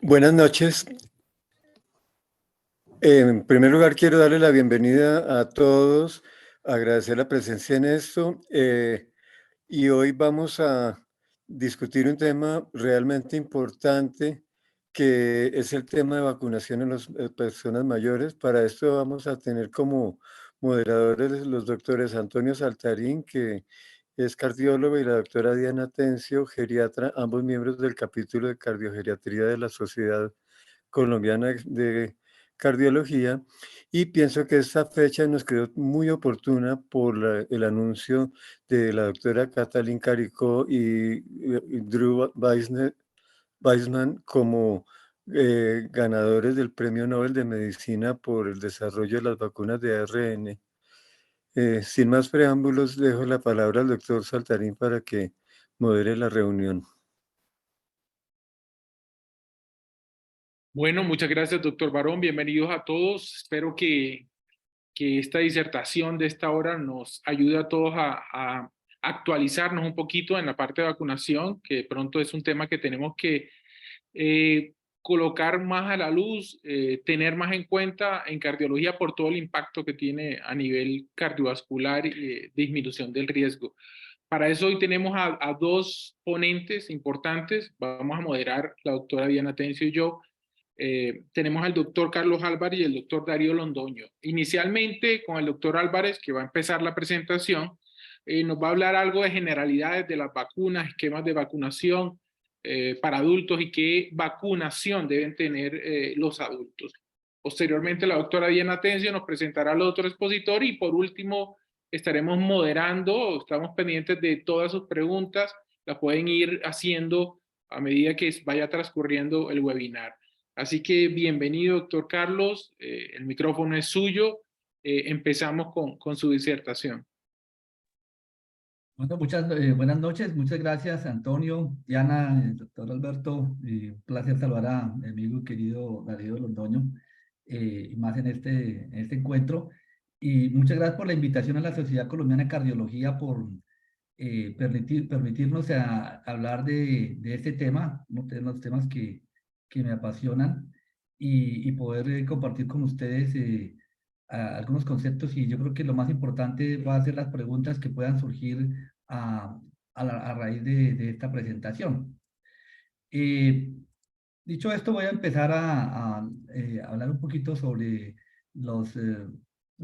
Buenas noches. En primer lugar, quiero darle la bienvenida a todos, agradecer la presencia en esto. Y hoy vamos a discutir un tema realmente importante, que es el tema de vacunación en las personas mayores. Para esto vamos a tener como moderadores los doctores Antonio Saltarín, que es cardiólogo, y la doctora Diana Tencio, geriatra, ambos miembros del capítulo de cardiogeriatría de la Sociedad Colombiana de Cardiología. Y pienso que esta fecha nos quedó muy oportuna por el anuncio de la doctora Katalin Caricó y Drew Weissman como ganadores del Premio Nobel de Medicina por el desarrollo de las vacunas de ARN. Sin más preámbulos, dejo la palabra al doctor Saltarín para que modere la reunión. Bueno, muchas gracias, doctor Barón. Bienvenidos a todos. Espero que esta disertación de esta hora nos ayude a todos a actualizarnos un poquito en la parte de vacunación, que pronto es un tema que tenemos que colocar más a la luz, tener más en cuenta en cardiología por todo el impacto que tiene a nivel cardiovascular y disminución del riesgo. Para eso hoy tenemos a dos ponentes importantes. Vamos a moderar la doctora Diana Tencio y yo. Tenemos al doctor Carlos Álvarez y el doctor Darío Londoño. Inicialmente con el doctor Álvarez, que va a empezar la presentación, nos va a hablar algo de generalidades de las vacunas, esquemas de vacunación para adultos y qué vacunación deben tener los adultos. Posteriormente la doctora Diana Tencio nos presentará al otro expositor y por último estaremos moderando, estamos pendientes de todas sus preguntas, las pueden ir haciendo a medida que vaya transcurriendo el webinar. Así que bienvenido, doctor Carlos, el micrófono es suyo. Empezamos con su disertación. Bueno, buenas noches, muchas gracias Antonio, Diana, el doctor Alberto, un placer saludar a mi amigo y querido Darío Londoño, y más en este encuentro. Y muchas gracias por la invitación a la Sociedad Colombiana de Cardiología por permitirnos hablar de este tema, uno de los temas que me apasionan, y poder compartir con ustedes algunos conceptos. Y yo creo que lo más importante va a ser las preguntas que puedan surgir a raíz de esta presentación. Eh, Dicho esto, voy a empezar a hablar un poquito sobre lo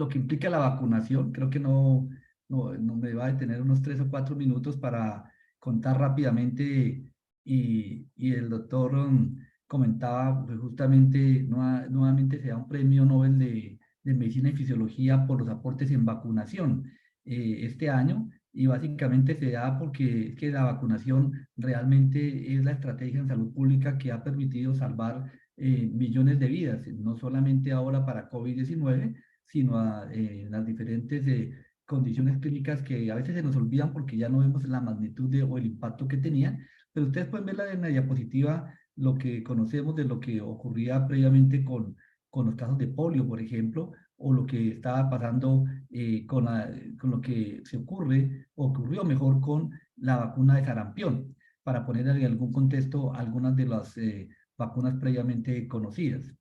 que implica la vacunación. Creo que no me va a detener unos 3 o 4 minutos para contar rápidamente, y el doctor comentaba, pues justamente nuevamente se da un premio Nobel de Medicina y Fisiología por los aportes en vacunación este año. Y básicamente se da porque es que la vacunación realmente es la estrategia en salud pública que ha permitido salvar millones de vidas, no solamente ahora para COVID-19, sino las diferentes condiciones clínicas que a veces se nos olvidan porque ya no vemos la magnitud o el impacto que tenían. Pero ustedes pueden ver en la diapositiva lo que conocemos de lo que ocurría previamente con los casos de polio, por ejemplo, o lo que estaba pasando con lo que se ocurrió mejor con la vacuna de sarampión, para poner en algún contexto algunas de las vacunas previamente conocidas.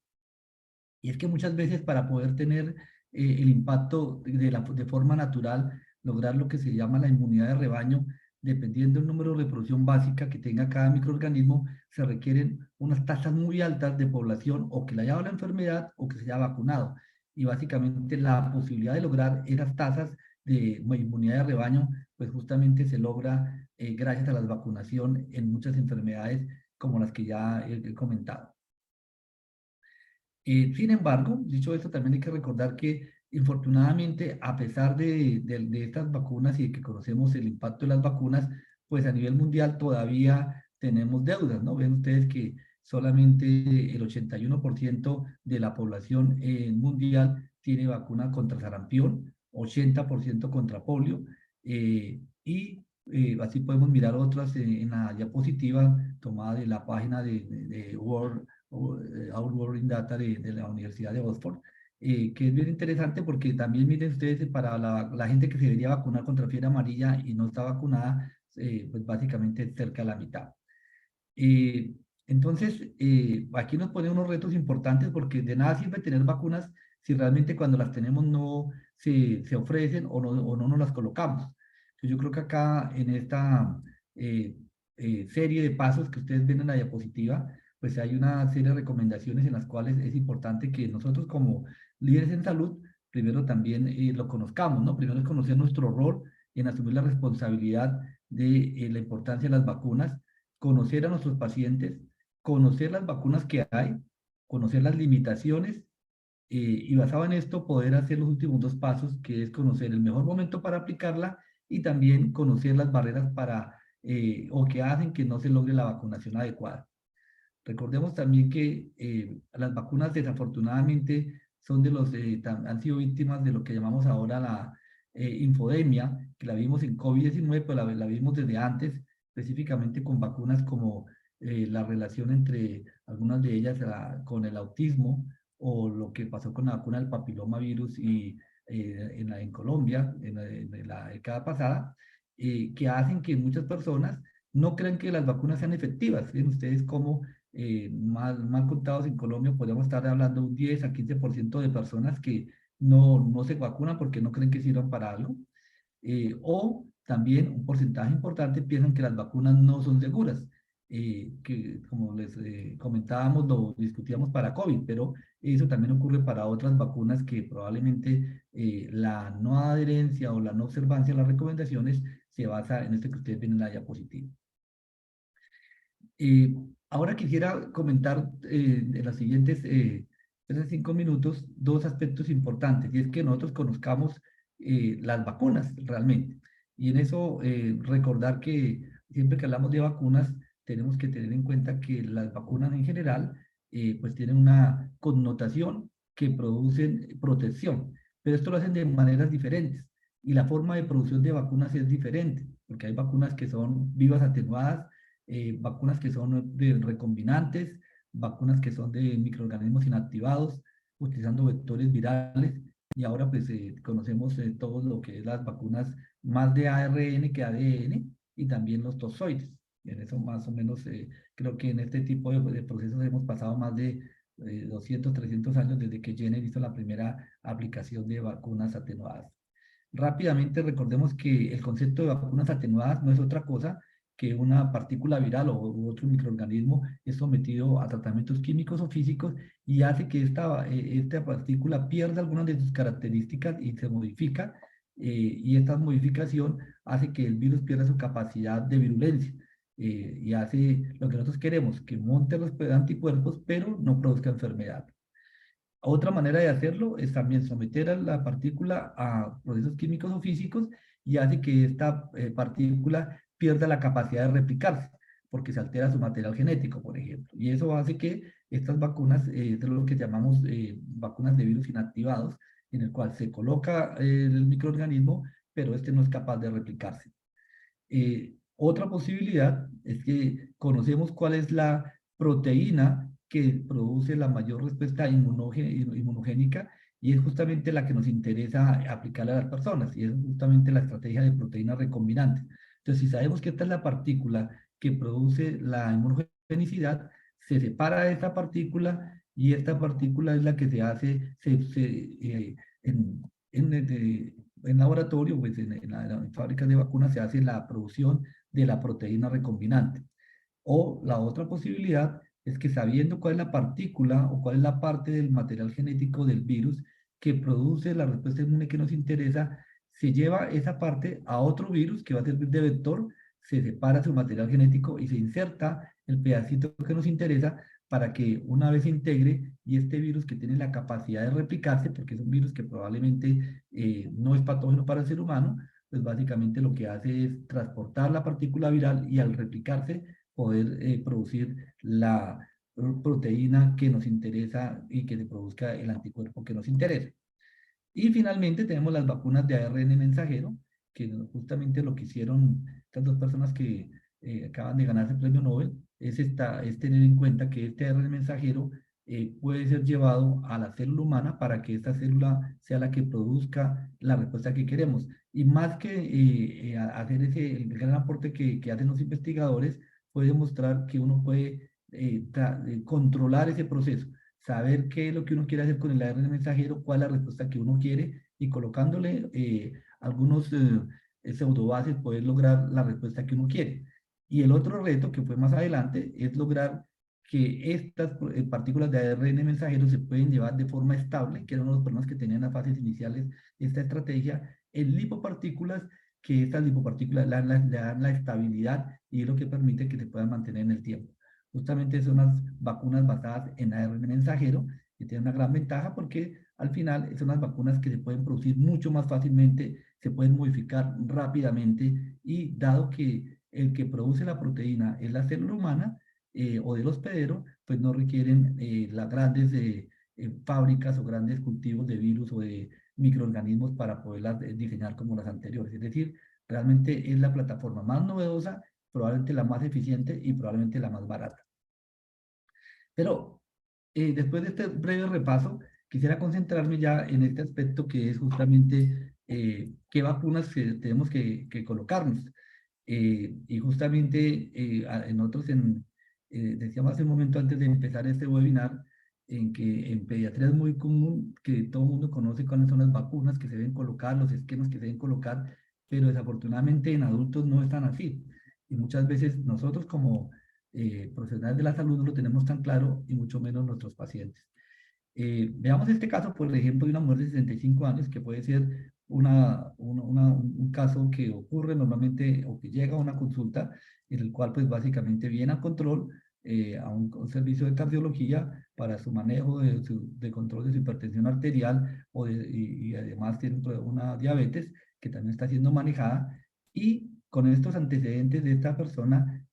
Y es que muchas veces para poder tener el impacto de forma natural, lograr lo que se llama la inmunidad de rebaño, dependiendo del número de reproducción básica que tenga cada microorganismo, se requieren unas tasas muy altas de población o que le haya dado la enfermedad o que se haya vacunado. Y básicamente la posibilidad de lograr esas tasas de inmunidad de rebaño, pues justamente se logra gracias a la vacunación en muchas enfermedades como las que ya he comentado. Sin embargo, dicho esto, también hay que recordar que, infortunadamente, a pesar de estas vacunas y de que conocemos el impacto de las vacunas, pues a nivel mundial todavía tenemos deudas, ¿no? Ven ustedes que solamente el 81% de la población mundial tiene vacuna contra sarampión, 80% contra polio, así podemos mirar otras en la diapositiva tomada de la página de Our World in Data de la Universidad de Oxford, que es bien interesante porque también miren ustedes, para la gente que se debería vacunar contra fiebre amarilla y no está vacunada, pues básicamente cerca de la mitad. Entonces, aquí nos ponen unos retos importantes porque de nada sirve tener vacunas si realmente cuando las tenemos no se ofrecen o no nos las colocamos. Entonces, yo creo que acá en esta eh, serie de pasos que ustedes ven en la diapositiva, pues hay una serie de recomendaciones en las cuales es importante que nosotros como líderes en salud, primero también lo conozcamos, ¿no? Primero es conocer nuestro rol en asumir la responsabilidad de la importancia de las vacunas, conocer a nuestros pacientes, conocer las vacunas que hay, conocer las limitaciones y basado en esto poder hacer los últimos dos pasos, que es conocer el mejor momento para aplicarla y también conocer las barreras para o que hacen que no se logre la vacunación adecuada. Recordemos también que las vacunas desafortunadamente son de los, han sido víctimas de lo que llamamos ahora la infodemia, que la vimos en COVID-19, pero la vimos desde antes, específicamente con vacunas como la relación entre algunas de ellas con el autismo o lo que pasó con la vacuna del papilomavirus y en Colombia en la década pasada, que hacen que muchas personas no crean que las vacunas sean efectivas. Ven ustedes cómo mal contados en Colombia, podríamos estar hablando de un 10 a 15% de personas que no se vacunan porque no creen que sirvan para algo. O también un porcentaje importante piensan que las vacunas no son seguras, que como les comentábamos, lo discutíamos para COVID, pero eso también ocurre para otras vacunas que probablemente la no adherencia o la no observancia a las recomendaciones se basa en esto que ustedes ven en la diapositiva. Ahora quisiera comentar en los siguientes 5 minutos dos aspectos importantes, y es que nosotros conozcamos las vacunas realmente. Y en eso recordar que siempre que hablamos de vacunas, tenemos que tener en cuenta que las vacunas en general pues tienen una connotación que producen protección, pero esto lo hacen de maneras diferentes. Y la forma de producción de vacunas es diferente, porque hay vacunas que son vivas atenuadas, vacunas que son de recombinantes, vacunas que son de microorganismos inactivados, utilizando vectores virales, y ahora pues conocemos todo lo que es las vacunas más de ARN que ADN, y también los tozoides. En eso más o menos creo que en este tipo de procesos hemos pasado más de 200, 300 años desde que Jenner hizo la primera aplicación de vacunas atenuadas. Rápidamente recordemos que el concepto de vacunas atenuadas no es otra cosa que una partícula viral u otro microorganismo es sometido a tratamientos químicos o físicos y hace que esta partícula pierda algunas de sus características y se modifica, y esta modificación hace que el virus pierda su capacidad de virulencia, y hace lo que nosotros queremos, que monte los anticuerpos pero no produzca enfermedad. Otra manera de hacerlo es también someter a la partícula a procesos químicos o físicos y hace que esta partícula pierda la capacidad de replicarse, porque se altera su material genético, por ejemplo. Y eso hace que estas vacunas, de lo que llamamos vacunas de virus inactivados, en el cual se coloca el microorganismo, pero este no es capaz de replicarse. Otra posibilidad es que conocemos cuál es la proteína que produce la mayor respuesta inmunogénica y es justamente la que nos interesa aplicarle a las personas y es justamente la estrategia de proteína recombinante. Entonces, si sabemos que esta es la partícula que produce la inmunogenicidad, se separa de esta partícula y esta partícula es la que se hace en laboratorio, pues en fábricas de vacunas se hace la producción de la proteína recombinante. O la otra posibilidad es que sabiendo cuál es la partícula o cuál es la parte del material genético del virus que produce la respuesta inmune que nos interesa, se lleva esa parte a otro virus que va a servir de vector, se separa su material genético y se inserta el pedacito que nos interesa para que una vez se integre y este virus que tiene la capacidad de replicarse, porque es un virus que probablemente no es patógeno para el ser humano, pues básicamente lo que hace es transportar la partícula viral y al replicarse poder producir la proteína que nos interesa y que se produzca el anticuerpo que nos interesa. Y finalmente tenemos las vacunas de ARN mensajero, que justamente lo que hicieron estas dos personas que acaban de ganarse el premio Nobel es tener en cuenta que este ARN mensajero puede ser llevado a la célula humana para que esta célula sea la que produzca la respuesta que queremos. Y más que hacer el gran aporte que hacen los investigadores, puede demostrar que uno puede controlar ese proceso, saber qué es lo que uno quiere hacer con el ARN mensajero, cuál es la respuesta que uno quiere, y colocándole algunos pseudobases poder lograr la respuesta que uno quiere. Y el otro reto que fue más adelante es lograr que estas partículas de ARN mensajero se pueden llevar de forma estable, que eran uno de los problemas que tenían en las fases iniciales de esta estrategia, en lipopartículas, que estas lipopartículas le dan la estabilidad y es lo que permite que se puedan mantener en el tiempo. Justamente son unas vacunas basadas en ARN mensajero, que tienen una gran ventaja porque al final son unas vacunas que se pueden producir mucho más fácilmente, se pueden modificar rápidamente, y dado que el que produce la proteína es la célula humana o del hospedero, pues no requieren las grandes fábricas o grandes cultivos de virus o de microorganismos para poderlas diseñar como las anteriores. Es decir, realmente es la plataforma más novedosa, probablemente la más eficiente y probablemente la más barata. Pero después de este breve repaso, quisiera concentrarme ya en este aspecto que es justamente qué vacunas tenemos que colocarnos. Y justamente nosotros decíamos hace un momento antes de empezar este webinar, en que en pediatría es muy común que todo el mundo conoce cuáles son las vacunas que se deben colocar, los esquemas que se deben colocar, pero desafortunadamente en adultos no están así. Y muchas veces nosotros como profesionales de la salud no lo tenemos tan claro, y mucho menos nuestros pacientes. Veamos este caso, por ejemplo, de una mujer de 65 años, que puede ser un caso que ocurre normalmente o que llega a una consulta en el cual pues básicamente viene a control, a un servicio de cardiología para su manejo de control de su hipertensión arterial y además tiene una diabetes que también está siendo manejada, y con estos antecedentes de esta persona,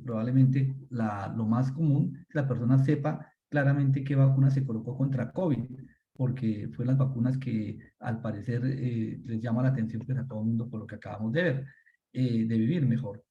probablemente lo más común es que la persona sepa claramente qué vacuna se colocó contra COVID, porque fue las vacunas que al parecer les llama la atención pues, a todo el mundo por lo que acabamos de ver, de vivir mejor.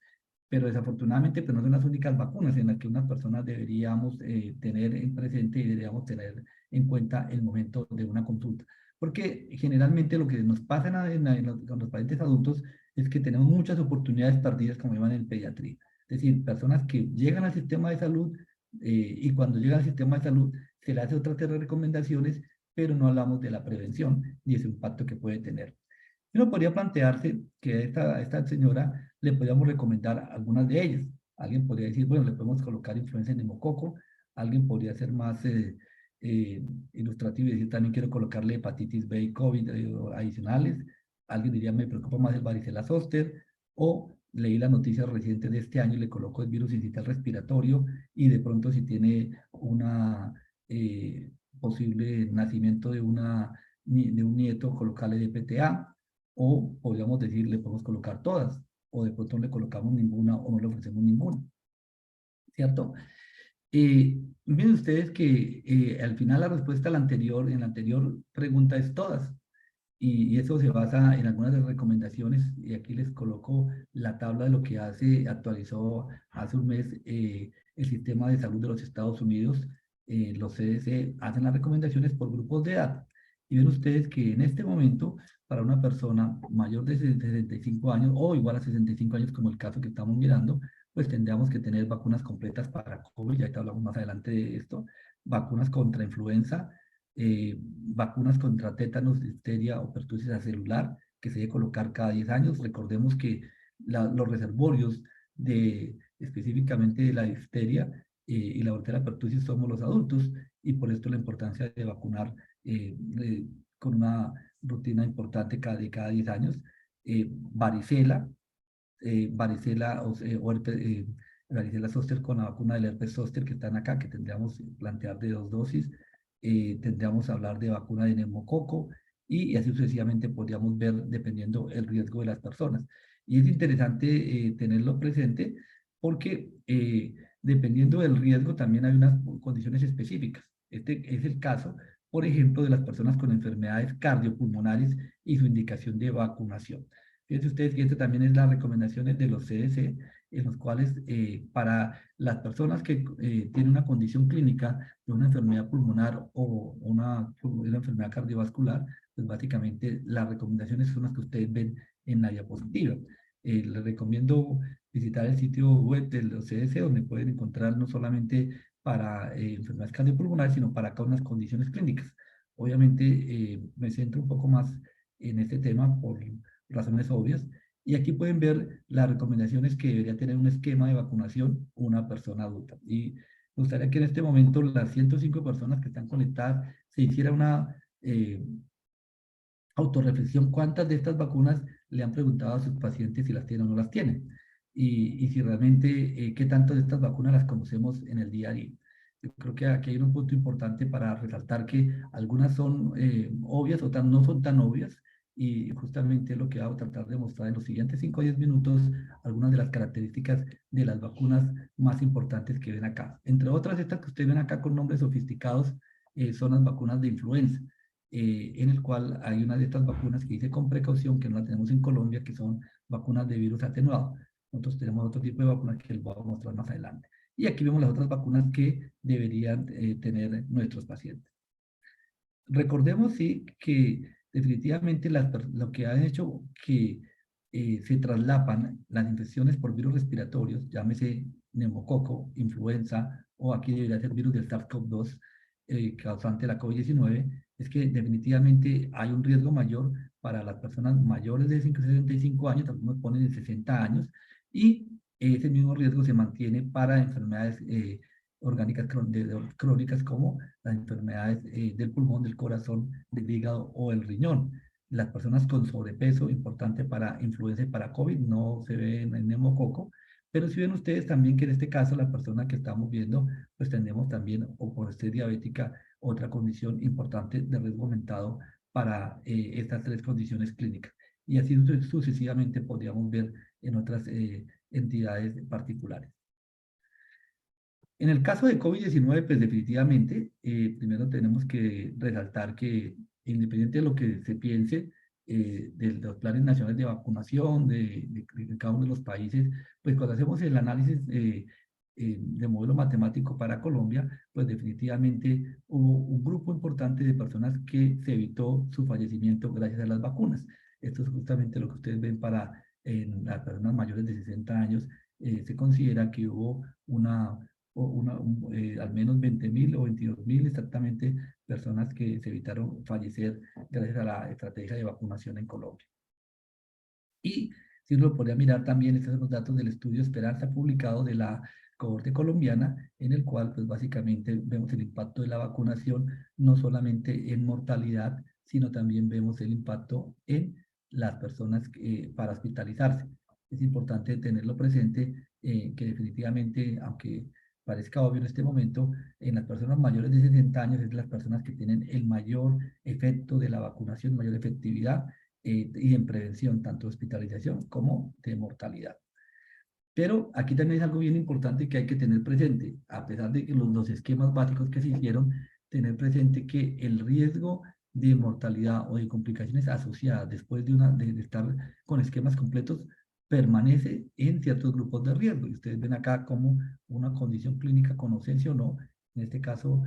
Pero desafortunadamente pues, no son las únicas vacunas en las que unas personas deberíamos tener en presente y deberíamos tener en cuenta el momento de una consulta. Porque generalmente lo que nos pasa con los pacientes adultos es que tenemos muchas oportunidades perdidas, como llaman en pediatría. Es decir, personas que llegan al sistema de salud y cuando llega al sistema de salud se le hace otra serie de recomendaciones, pero no hablamos de la prevención ni ese impacto que puede tener. Uno podría plantearse que a esta señora le podríamos recomendar algunas de ellas. Alguien podría decir, bueno, le podemos colocar influenza en neumococo. Alguien podría ser más ilustrativo y decir, también quiero colocarle hepatitis B y COVID adicionales. Alguien diría, me preocupa más el varicela zoster. O leí las noticias recientes de este año y le coloco el virus incisional respiratorio, y de pronto si tiene una posible nacimiento de un nieto, colocarle DPTA. O podríamos decir, le podemos colocar todas, o de pronto no le colocamos ninguna o no le ofrecemos ninguna, ¿cierto? Miren ustedes que al final la respuesta en la anterior pregunta es todas, y eso se basa en algunas de las recomendaciones, y aquí les coloco la tabla de lo que actualizó hace un mes el Sistema de Salud de los Estados Unidos. Los CDC hacen las recomendaciones por grupos de edad, y ven ustedes que en este momento, para una persona mayor de 65 años o igual a 65 años, como el caso que estamos mirando, pues tendríamos que tener vacunas completas para COVID, ya que hablamos más adelante de esto, vacunas contra influenza, vacunas contra tétanos, difteria o pertussis celular, que se debe colocar cada 10 años. Recordemos que los reservorios específicamente de la difteria y la varicela pertussis somos los adultos, y por esto la importancia de vacunar con una rutina importante cada 10 años. Varicela, varicela zoster con la vacuna del herpes zoster que están acá, que tendríamos que plantear de 2 dosis. Tendríamos que hablar de vacuna de neumococo, y así sucesivamente podríamos ver dependiendo el riesgo de las personas. Y es interesante tenerlo presente porque dependiendo del riesgo también hay unas condiciones específicas. Este es el caso, por ejemplo, de las personas con enfermedades cardiopulmonares y su indicación de vacunación. Fíjense ustedes que esto también es las recomendaciones de los CDC, en los cuales para las personas que tienen una condición clínica de una enfermedad pulmonar o una enfermedad cardiovascular, pues básicamente las recomendaciones son las que ustedes ven en la diapositiva. Les recomiendo visitar el sitio web del OCDE, donde pueden encontrar no solamente para enfermedades cardiopulmonares, sino para cada una de las condiciones clínicas. Obviamente me centro un poco más en este tema por razones obvias, y aquí pueden ver las recomendaciones que debería tener un esquema de vacunación una persona adulta. Y me gustaría que en este momento las 105 personas que están conectadas se hiciera una autorreflexión, cuántas de estas vacunas le han preguntado a sus pacientes si las tienen o no las tienen, y si realmente qué tanto de estas vacunas las conocemos en el día a día. Yo creo que aquí hay un punto importante para resaltar que algunas son obvias, otras no son tan obvias, y justamente lo que voy a tratar de mostrar en los siguientes 5 o 10 minutos, algunas de las características de las vacunas más importantes que ven acá. Entre otras, estas que ustedes ven acá con nombres sofisticados, son las vacunas de influenza. En el cual hay una de estas vacunas que dice con precaución, que no la tenemos en Colombia, que son vacunas de virus atenuado. Nosotros tenemos otro tipo de vacunas que les voy a mostrar más adelante. Y aquí vemos las otras vacunas que deberían tener nuestros pacientes. Recordemos, sí, que definitivamente lo que ha hecho que se traslapan las infecciones por virus respiratorios, llámese neumococo, influenza, o aquí debería ser virus del SARS-CoV-2, causante de la COVID-19, es que definitivamente hay un riesgo mayor para las personas mayores de 65 años, algunos ponen de 60 años, y ese mismo riesgo se mantiene para enfermedades orgánicas crónicas como las enfermedades del pulmón, del corazón, del hígado o el riñón. Las personas con sobrepeso, importante para influenza y para COVID, no se ve en el neumococo, pero si ven ustedes también que en este caso la persona que estamos viendo, pues tenemos también, o por ser diabética, otra condición importante de riesgo aumentado para estas 3 condiciones clínicas. Y así sucesivamente podríamos ver en otras entidades particulares. En el caso de COVID-19, pues definitivamente, primero tenemos que resaltar que independiente de lo que se piense de los planes nacionales de vacunación de cada uno de los países, pues cuando hacemos el análisis de modelo matemático para Colombia, pues definitivamente hubo un grupo importante de personas que se evitó su fallecimiento gracias a las vacunas. Esto es justamente lo que ustedes ven para las personas mayores de 60 años. Se considera que hubo al menos 20.000 o 22.000 exactamente personas que se evitaron fallecer gracias a la estrategia de vacunación en Colombia. Y si uno lo podría mirar también, estos son los datos del estudio Esperanza publicado de la cohorte colombiana, en el cual pues básicamente vemos el impacto de la vacunación no solamente en mortalidad, sino también vemos el impacto en las personas para hospitalizarse. Es importante tenerlo presente, que definitivamente, aunque parezca obvio en este momento, en las personas mayores de 60 años es las personas que tienen el mayor efecto de la vacunación, mayor efectividad y en prevención, tanto de hospitalización como de mortalidad. Pero aquí también es algo bien importante que hay que tener presente, a pesar de que los esquemas básicos que se hicieron, tener presente que el riesgo de mortalidad o de complicaciones asociadas después de estar con esquemas completos permanece en ciertos grupos de riesgo. Y ustedes ven acá cómo una condición clínica con ausencia o no, en este caso,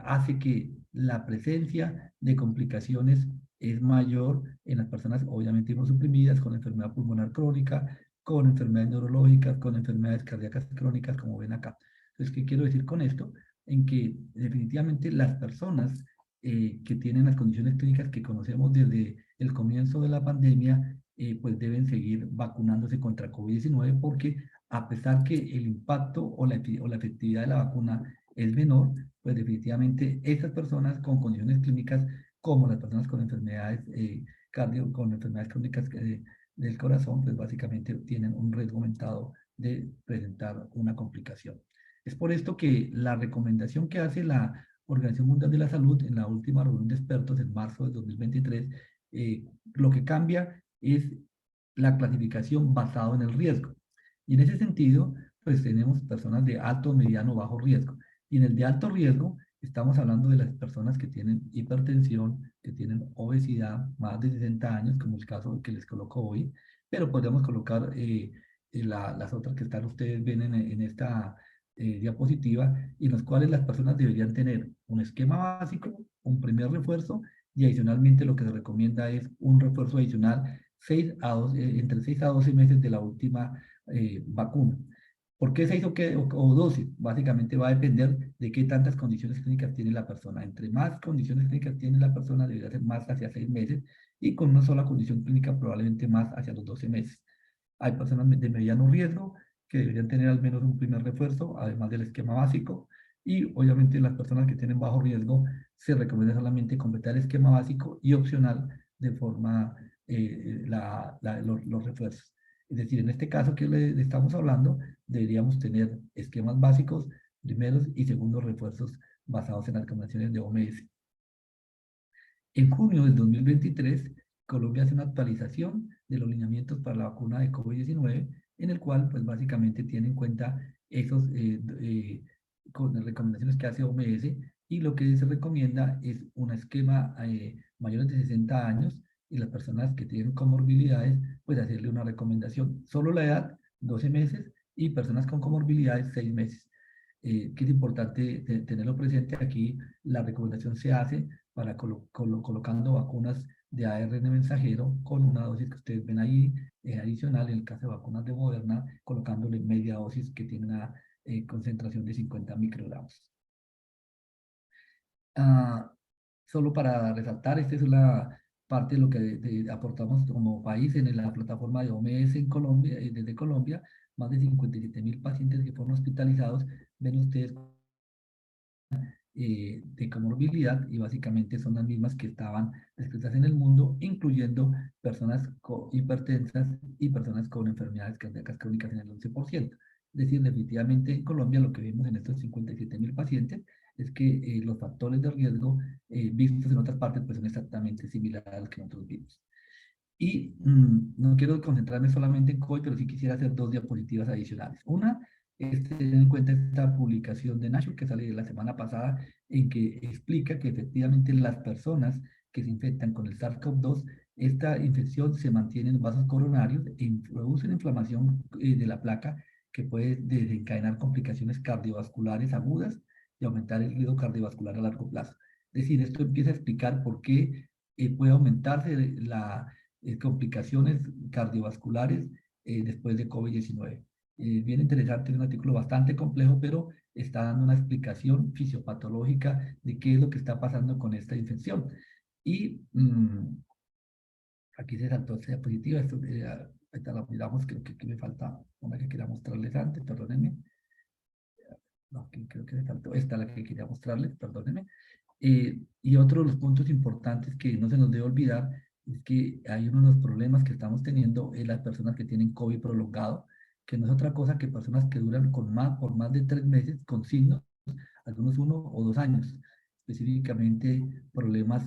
hace que la presencia de complicaciones es mayor en las personas obviamente inmunosuprimidas, con enfermedad pulmonar crónica, con enfermedades neurológicas, con enfermedades cardíacas crónicas, como ven acá. Entonces, ¿qué quiero decir con esto? En que definitivamente las personas que tienen las condiciones clínicas que conocemos desde el comienzo de la pandemia, pues deben seguir vacunándose contra COVID-19, porque a pesar que el impacto o la efectividad de la vacuna es menor, pues definitivamente estas personas con condiciones clínicas, como las personas con enfermedades con enfermedades crónicas del corazón, pues básicamente tienen un riesgo aumentado de presentar una complicación. Es por esto que la recomendación que hace la Organización Mundial de la Salud en la última reunión de expertos en marzo de 2023, lo que cambia es la clasificación basado en el riesgo. Y en ese sentido, pues tenemos personas de alto, mediano, bajo riesgo. Y en el de alto riesgo, estamos hablando de las personas que tienen hipertensión, que tienen obesidad, más de 60 años, como el caso que les coloco hoy, pero podemos colocar las otras que están ustedes ven en esta diapositiva, y en las cuales las personas deberían tener un esquema básico, un primer refuerzo, y adicionalmente lo que se recomienda es un refuerzo adicional entre 6 a 12 meses de la última vacuna. ¿Por qué 6 o 12? Básicamente va a depender de qué tantas condiciones clínicas tiene la persona. Entre más condiciones clínicas tiene la persona, debería ser más hacia 6 meses, y con una sola condición clínica probablemente más hacia los 12 meses. Hay personas de mediano riesgo que deberían tener al menos un primer refuerzo, además del esquema básico, y obviamente las personas que tienen bajo riesgo se recomienda solamente completar el esquema básico y opcional de forma los refuerzos. Es decir, en este caso que le estamos hablando, deberíamos tener esquemas básicos, primeros y segundos refuerzos basados en las recomendaciones de OMS. En junio del 2023, Colombia hace una actualización de los lineamientos para la vacuna de COVID-19, en el cual, pues básicamente tiene en cuenta esos con las recomendaciones que hace OMS, y lo que se recomienda es un esquema mayores de 60 años, y las personas que tienen comorbilidades, pues hacerle una recomendación. Solo la edad, 12 meses, y personas con comorbilidades, 6 meses. Que es importante tenerlo presente. Aquí la recomendación se hace para colocando vacunas de ARN mensajero con una dosis que ustedes ven ahí adicional, en el caso de vacunas de Moderna, colocándole media dosis que tiene una concentración de 50 microgramos. Solo para resaltar, esta es la parte de lo que aportamos como país en la plataforma de OMS en Colombia, desde Colombia, más de 57.000 pacientes que fueron hospitalizados. Ven ustedes de comorbilidad, y básicamente son las mismas que estaban descritas en el mundo, incluyendo personas hipertensas y personas con enfermedades cardíacas crónicas en el 11%. Es decir, definitivamente en Colombia lo que vimos en estos 57.000 pacientes es que los factores de riesgo vistos en otras partes pues son exactamente similares a los que nosotros vimos. Y no quiero concentrarme solamente en COVID, pero sí quisiera hacer 2 diapositivas adicionales. Una es tener en cuenta esta publicación de Nature que sale de la semana pasada, en que explica que efectivamente las personas que se infectan con el SARS-CoV-2, esta infección se mantiene en los vasos coronarios e produce una inflamación de la placa que puede desencadenar complicaciones cardiovasculares agudas y aumentar el riesgo cardiovascular a largo plazo. Es decir, esto empieza a explicar por qué puede aumentarse complicaciones cardiovasculares después de COVID-19. Bien interesante, es un artículo bastante complejo, pero está dando una explicación fisiopatológica de qué es lo que está pasando con esta infección. Y aquí se saltó esta diapositiva, esto ahorita la miramos, creo que aquí me falta una que quería mostrarles antes, perdónenme. No, creo que se saltó esta, la que quería mostrarles, perdónenme. Y otro de los puntos importantes que no se nos debe olvidar es que hay uno de los problemas que estamos teniendo en las personas que tienen COVID prolongado, que no es otra cosa que personas que duran por más de 3 meses con signos, algunos 1 o 2 años, específicamente problemas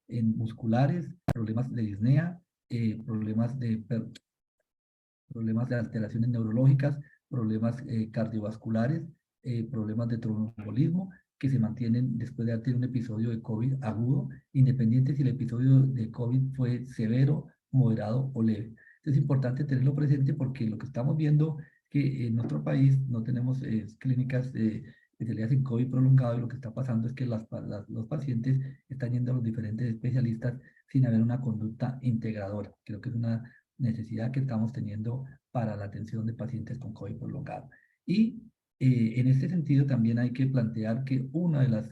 musculares, problemas de disnea, problemas de alteraciones neurológicas, problemas cardiovasculares, problemas de tromboembolismo, que se mantienen después de haber tenido un episodio de COVID agudo, independiente si el episodio de COVID fue severo, moderado o leve. Es importante tenerlo presente, porque lo que estamos viendo es que en nuestro país no tenemos clínicas de especialidades en COVID prolongado, y lo que está pasando es que los pacientes están yendo a los diferentes especialistas sin haber una conducta integradora. Creo que es una necesidad que estamos teniendo para la atención de pacientes con COVID prolongado. Y en este sentido también hay que plantear que una de las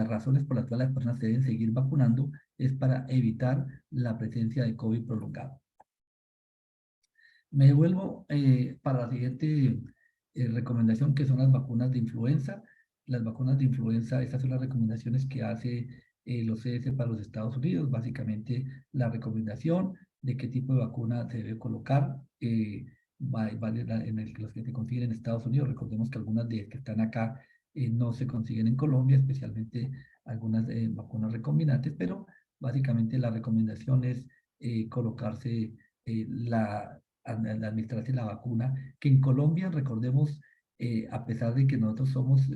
razones por las cuales las personas deben seguir vacunando es para evitar la presencia de COVID prolongado. Me devuelvo para la siguiente recomendación, que son las vacunas de influenza. Las vacunas de influenza, estas son las recomendaciones que hace los CDC para los Estados Unidos. Básicamente la recomendación de qué tipo de vacuna se debe colocar, vale los que se consiguen en Estados Unidos. Recordemos que algunas de las que están acá no se consiguen en Colombia, especialmente algunas vacunas recombinantes, pero básicamente la recomendación es colocarse administrarse la vacuna, que en Colombia, recordemos, a pesar de que nosotros somos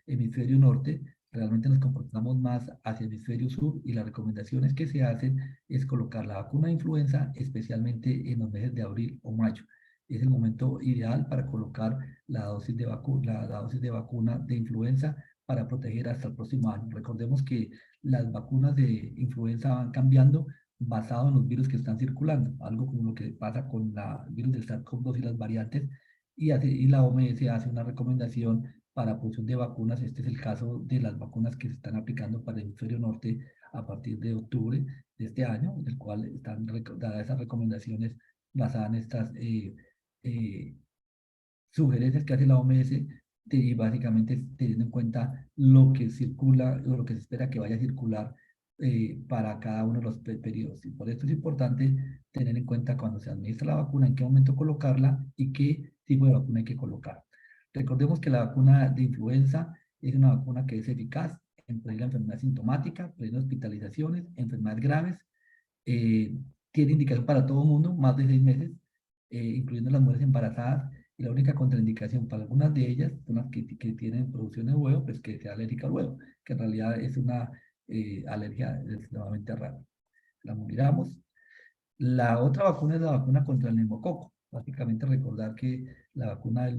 hemisferio norte, realmente nos comportamos más hacia el hemisferio sur, y las recomendaciones que se hacen es colocar la vacuna de influenza, especialmente en los meses de abril o mayo. Es el momento ideal para colocar la dosis de vacuna de influenza para proteger hasta el próximo año. Recordemos que las vacunas de influenza van cambiando basado en los virus que están circulando, algo como lo que pasa con el virus del SARS-CoV-2 y las variantes, y la OMS hace una recomendación para producción de vacunas. Este es el caso de las vacunas que se están aplicando para el hemisferio norte a partir de octubre de este año, en el cual están dadas esas recomendaciones basadas en estas sugerencias que hace la OMS, y básicamente teniendo en cuenta lo que circula o lo que se espera que vaya a circular para cada uno de los periodos. Y por esto es importante tener en cuenta cuando se administra la vacuna, en qué momento colocarla y qué tipo de vacuna hay que colocar. Recordemos que la vacuna de influenza es una vacuna que es eficaz en prevenir la enfermedad sintomática, prevenir hospitalizaciones, enfermedades graves. Tiene indicación para todo el mundo, más de 6 meses, incluyendo las mujeres embarazadas, y la única contraindicación para algunas de ellas son las que tienen producción de huevo, pues que sea alérgica al huevo, que en realidad es una alergia extremadamente rara. La miramos. La otra vacuna es la vacuna contra el neumococo. Básicamente recordar que la vacuna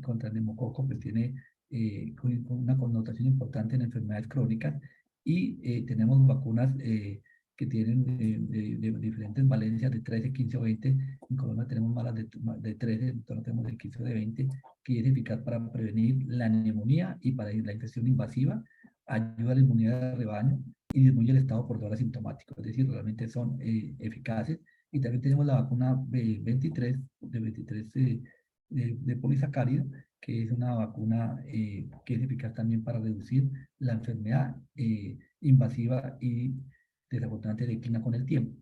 contra el neumococo pues tiene una connotación importante en enfermedades crónicas, y tenemos vacunas que tienen de diferentes valencias de 13, 15 o 20. En Colombia tenemos malas de 13, entonces tenemos el 15 o de 20, que es eficaz para prevenir la neumonía y para la infección invasiva, ayuda a la inmunidad de rebaño y disminuye el estado portador asintomático, es decir, realmente son eficaces. Y también tenemos la vacuna B23, de polisacárido, que es una vacuna que es eficaz también para reducir la enfermedad invasiva y desafortunadamente declina con el tiempo.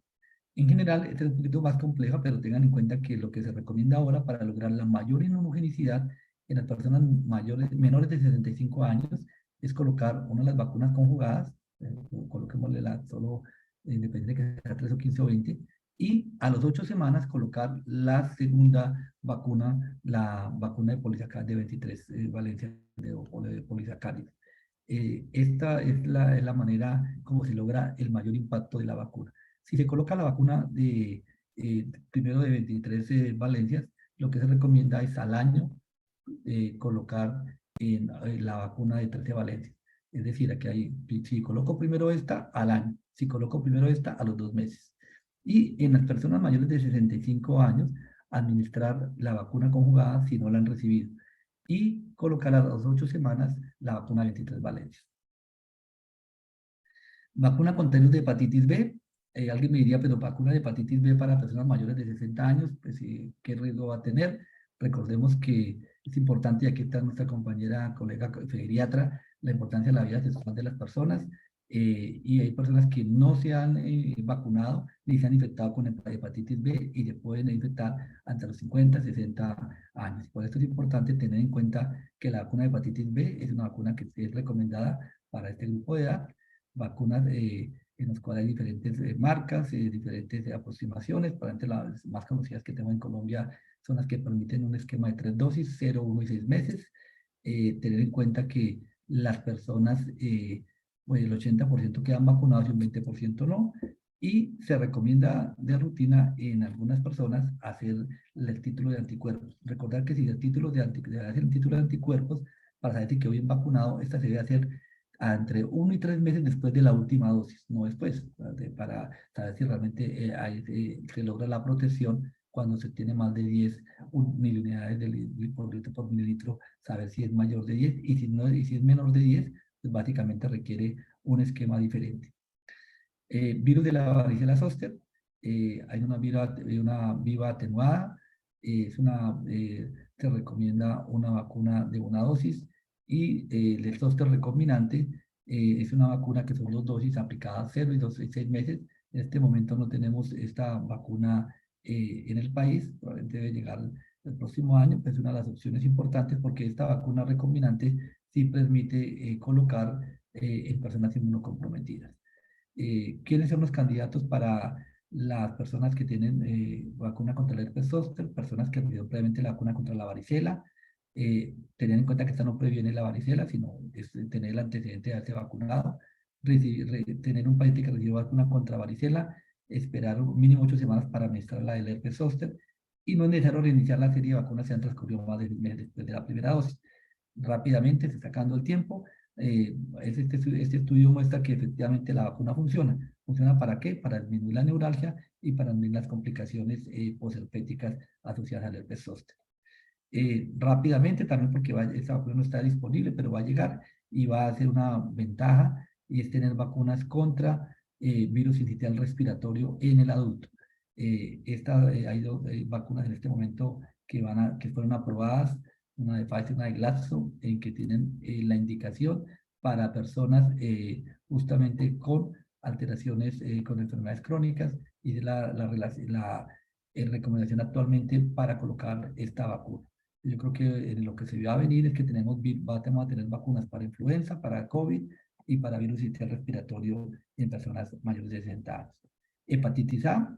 En general, esta es un poquito más compleja, pero tengan en cuenta que lo que se recomienda ahora para lograr la mayor inmunogenicidad en las personas menores de 65 años es colocar una de las vacunas conjugadas, coloquémosle solo, independiente de que sea 3 o 15 o 20, y a las 8 semanas colocar la segunda vacuna, la vacuna de polisacáridos de 23 valencias de polisacáridos. Esta es la manera como se logra el mayor impacto de la vacuna. Si se coloca la vacuna primero de 23 valencias, lo que se recomienda es al año colocar la vacuna de 13 valencias. Es decir, aquí si coloco primero esta, al año. Si coloco primero esta, a los 2 meses. Y en las personas mayores de 65 años, administrar la vacuna conjugada si no la han recibido. Y colocar a las 8 semanas la vacuna de 23 valencias. Vacuna contra virus de hepatitis B. Alguien me diría, pero vacuna de hepatitis B para personas mayores de 60 años, pues ¿qué riesgo va a tener? Recordemos que es importante, y aquí está nuestra compañera, colega pediatra, la importancia de la vida sexual de las personas, y hay personas que no se han vacunado ni se han infectado con hepatitis B y se pueden infectar ante los 50, 60 años. Por esto es importante tener en cuenta que la vacuna de hepatitis B es una vacuna que es recomendada para este grupo de edad. Vacunas en las cuales hay diferentes marcas, diferentes aproximaciones. Por ejemplo, las más conocidas que tenemos en Colombia son las que permiten un esquema de 3 dosis, 0, 1 y 6 meses. Tener en cuenta que las personas, pues el 80% quedan vacunados y un 20% no. Y se recomienda de rutina en algunas personas hacer el título de anticuerpos. Recordar que si el título de anticuerpos, para saber si quedó bien vacunado, esta se debe hacer entre 1 y 3 meses después de la última dosis, no después, para saber si realmente se logra la protección cuando se tiene más de 10 miliunidades por litro por mililitro, saber si es mayor de 10, y si es menor de 10, pues básicamente requiere un esquema diferente. Virus de la varicela zoster, hay una viva atenuada, se recomienda una vacuna de una dosis, y el zoster recombinante es una vacuna que son 2 dosis aplicadas 0 y 2 y 6 meses. En este momento no tenemos esta vacuna en el país, probablemente debe llegar el próximo año, pues es una de las opciones importantes porque esta vacuna recombinante sí permite colocar en personas inmunocomprometidas. ¿Quiénes son los candidatos para las personas que tienen vacuna contra el herpes zóster? Personas que recibieron previamente la vacuna contra la varicela. Tener en cuenta que esta no previene la varicela, sino es tener el antecedente de haberse vacunado. Tener un paciente que recibió vacuna contra varicela, esperar mínimo 8 semanas para administrar la del herpes zóster, y no es necesario reiniciar la serie de vacunas si han transcurrido más de 6 meses después de la primera dosis. Rápidamente, sacando el tiempo, este estudio muestra que efectivamente la vacuna funciona. ¿Funciona para qué? Para disminuir la neuralgia y para disminuir las complicaciones posherpéticas asociadas al herpes zóster. Rápidamente, también porque esta vacuna no está disponible, pero va a llegar y va a ser una ventaja, y es tener vacunas contra virus sincitial respiratorio en el adulto. Hay dos vacunas en este momento que fueron aprobadas, una de Pfizer y una de Glaxo, en que tienen la indicación para personas justamente con alteraciones, con enfermedades crónicas, y es la recomendación actualmente para colocar esta vacuna. Yo creo que lo que se va a venir es que vamos a tener vacunas para influenza, para COVID y para virus sincitial respiratorio en personas mayores de 60 años. Hepatitis A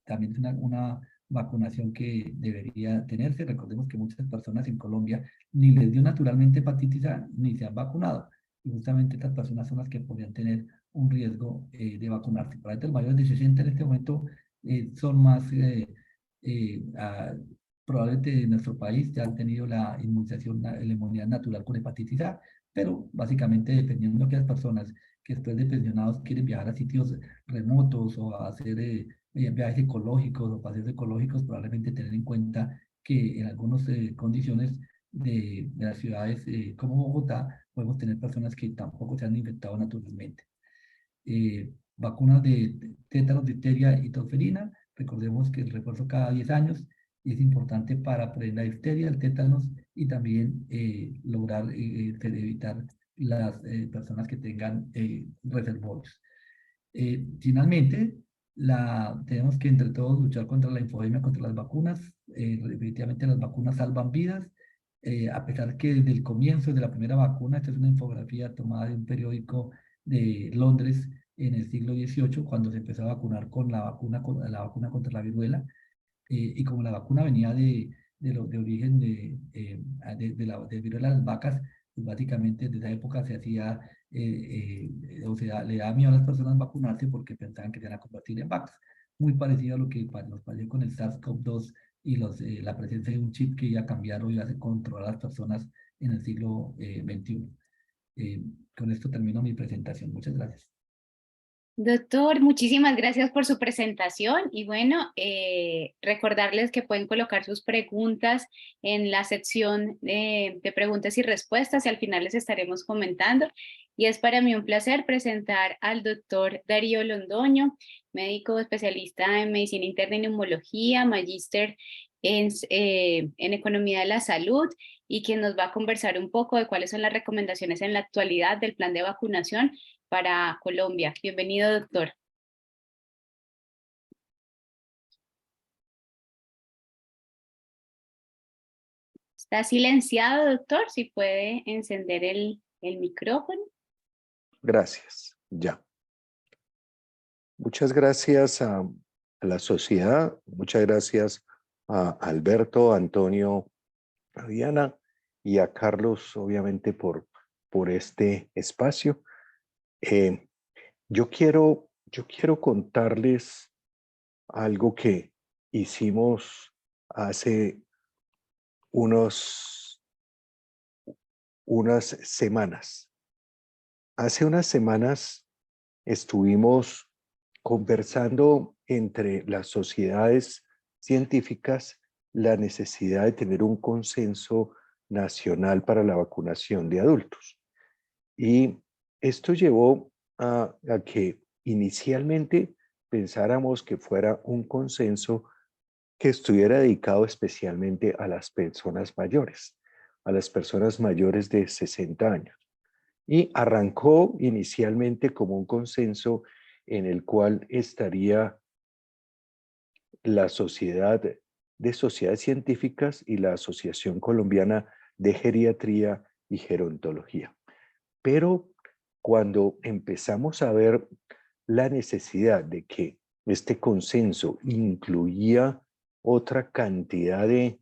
también es una vacunación que debería tenerse. Recordemos que muchas personas en Colombia ni les dio naturalmente hepatitis A ni se han vacunado. Y justamente estas personas son las que podrían tener un riesgo de vacunarse. Para los mayores de 60 en este momento son más probablemente en nuestro país ya han tenido la inmunización, la inmunidad natural con hepatitis A, pero básicamente dependiendo de aquellas personas que después de pensionados quieren viajar a sitios remotos o a hacer viajes ecológicos o paseos ecológicos, probablemente tener en cuenta que en algunas condiciones de las ciudades como Bogotá podemos tener personas que tampoco se han infectado naturalmente. Vacunas de tétanos, difteria y tosferina. Recordemos que el refuerzo cada 10 años es importante para prevenir la difteria, el tétanos y también lograr evitar las personas que tengan reservorios. Finalmente, tenemos que entre todos luchar contra la infodemia, contra las vacunas. Definitivamente las vacunas salvan vidas. A pesar que desde el comienzo de la primera vacuna, esta es una infografía tomada de un periódico de Londres en el siglo XVIII, cuando se empezó a vacunar con la vacuna contra la viruela, y como la vacuna venía de origen de viruela de las vacas, pues básicamente desde esa época se hacía, o sea, le daba miedo a las personas vacunarse porque pensaban que se iban a convertir en vacas. Muy parecido a lo que nos pasó con el SARS-CoV-2 y la presencia de un chip que iba a cambiar o iba a controlar a las personas en el siglo XXI. Con esto termino mi presentación. Muchas gracias. Doctor, muchísimas gracias por su presentación y bueno, recordarles que pueden colocar sus preguntas en la sección de preguntas y respuestas y al final les estaremos comentando. Y es para mí un placer presentar al doctor Darío Londoño, médico especialista en medicina interna y neumología, magíster en economía de la salud, y quien nos va a conversar un poco de cuáles son las recomendaciones en la actualidad del plan de vacunación para Colombia. Bienvenido, doctor. Está silenciado, doctor. Si puede encender el micrófono. Gracias. Ya. Muchas gracias a la sociedad. Muchas gracias a Alberto, a Antonio, a Diana y a Carlos, obviamente, por este espacio. Yo quiero contarles algo que hicimos hace unas semanas. Hace unas semanas estuvimos conversando entre las sociedades científicas la necesidad de tener un consenso nacional para la vacunación de adultos. Y esto llevó a que inicialmente pensáramos que fuera un consenso que estuviera dedicado especialmente a las personas mayores, de 60 años. Y arrancó inicialmente como un consenso en el cual estaría la Sociedad de Sociedades Científicas y la Asociación Colombiana de Geriatría y Gerontología. Pero cuando empezamos a ver la necesidad de que este consenso incluía otra cantidad de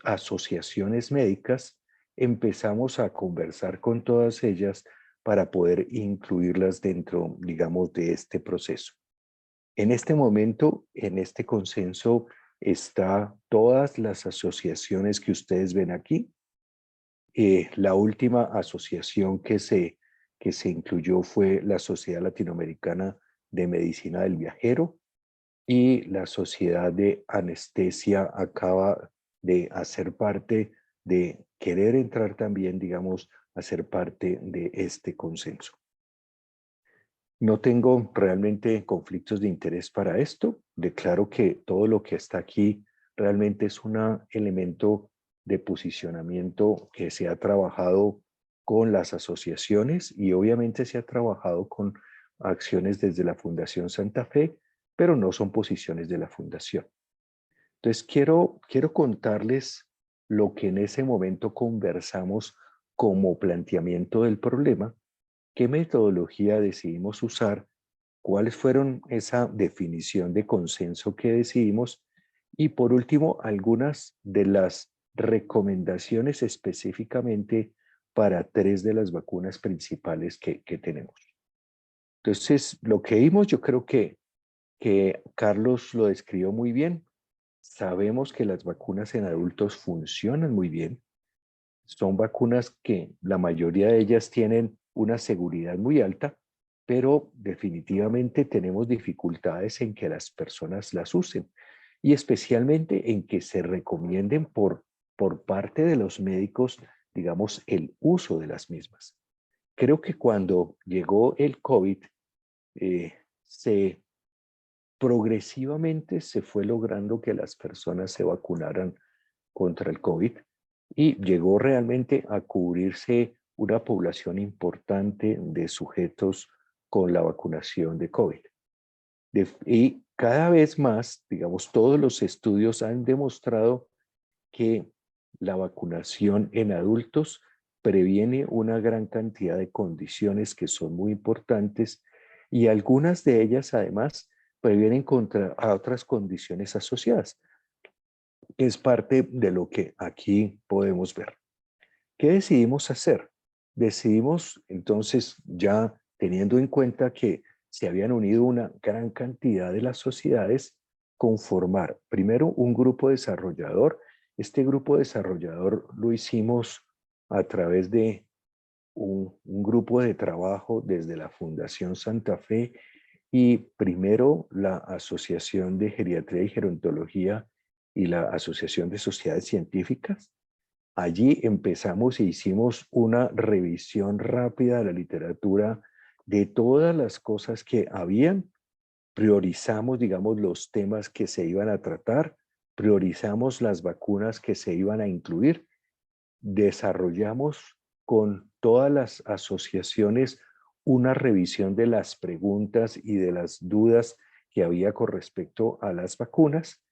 asociaciones médicas, empezamos a conversar con todas ellas para poder incluirlas dentro, digamos, de este proceso. En este momento, en este consenso, está todas las asociaciones que ustedes ven aquí. La última asociación que que se incluyó fue la Sociedad Latinoamericana de Medicina del Viajero, y la Sociedad de Anestesia acaba de hacer parte, de querer entrar también, digamos, a ser parte de este consenso. No tengo realmente conflictos de interés para esto. Declaro que todo lo que está aquí realmente es un elemento de posicionamiento que se ha trabajado con las asociaciones y obviamente se ha trabajado con acciones desde la Fundación Santa Fe, pero no son posiciones de la Fundación. Entonces quiero contarles lo que en ese momento conversamos como planteamiento del problema, qué metodología decidimos usar, cuáles fueron esa definición de consenso que decidimos y por último algunas de las recomendaciones específicamente para 3 de las vacunas principales que tenemos. Entonces, lo que vimos, yo creo que Carlos lo describió muy bien. Sabemos que las vacunas en adultos funcionan muy bien. Son vacunas que la mayoría de ellas tienen una seguridad muy alta, pero definitivamente tenemos dificultades en que las personas las usen y especialmente en que se recomienden por parte de los médicos, digamos, el uso de las mismas. Creo que cuando llegó el COVID, progresivamente se fue logrando que las personas se vacunaran contra el COVID y llegó realmente a cubrirse una población importante de sujetos con la vacunación de COVID. Y cada vez más, digamos, todos los estudios han demostrado que la vacunación en adultos previene una gran cantidad de condiciones que son muy importantes y algunas de ellas además previenen contra otras condiciones asociadas. Es parte de lo que aquí podemos ver. ¿Qué decidimos hacer? Decidimos entonces, ya teniendo en cuenta que se habían unido una gran cantidad de las sociedades, conformar primero un grupo desarrollador. Este grupo desarrollador lo hicimos a través de un grupo de trabajo desde la Fundación Santa Fe y primero la Asociación de Geriatría y Gerontología y la Asociación de Sociedades Científicas. Allí empezamos e hicimos una revisión rápida de la literatura de todas las cosas que habían. Priorizamos, digamos, los temas que se iban a tratar, priorizamos las vacunas que se iban a incluir, desarrollamos con todas las asociaciones una revisión de las preguntas y de las dudas que había con respecto a las vacunas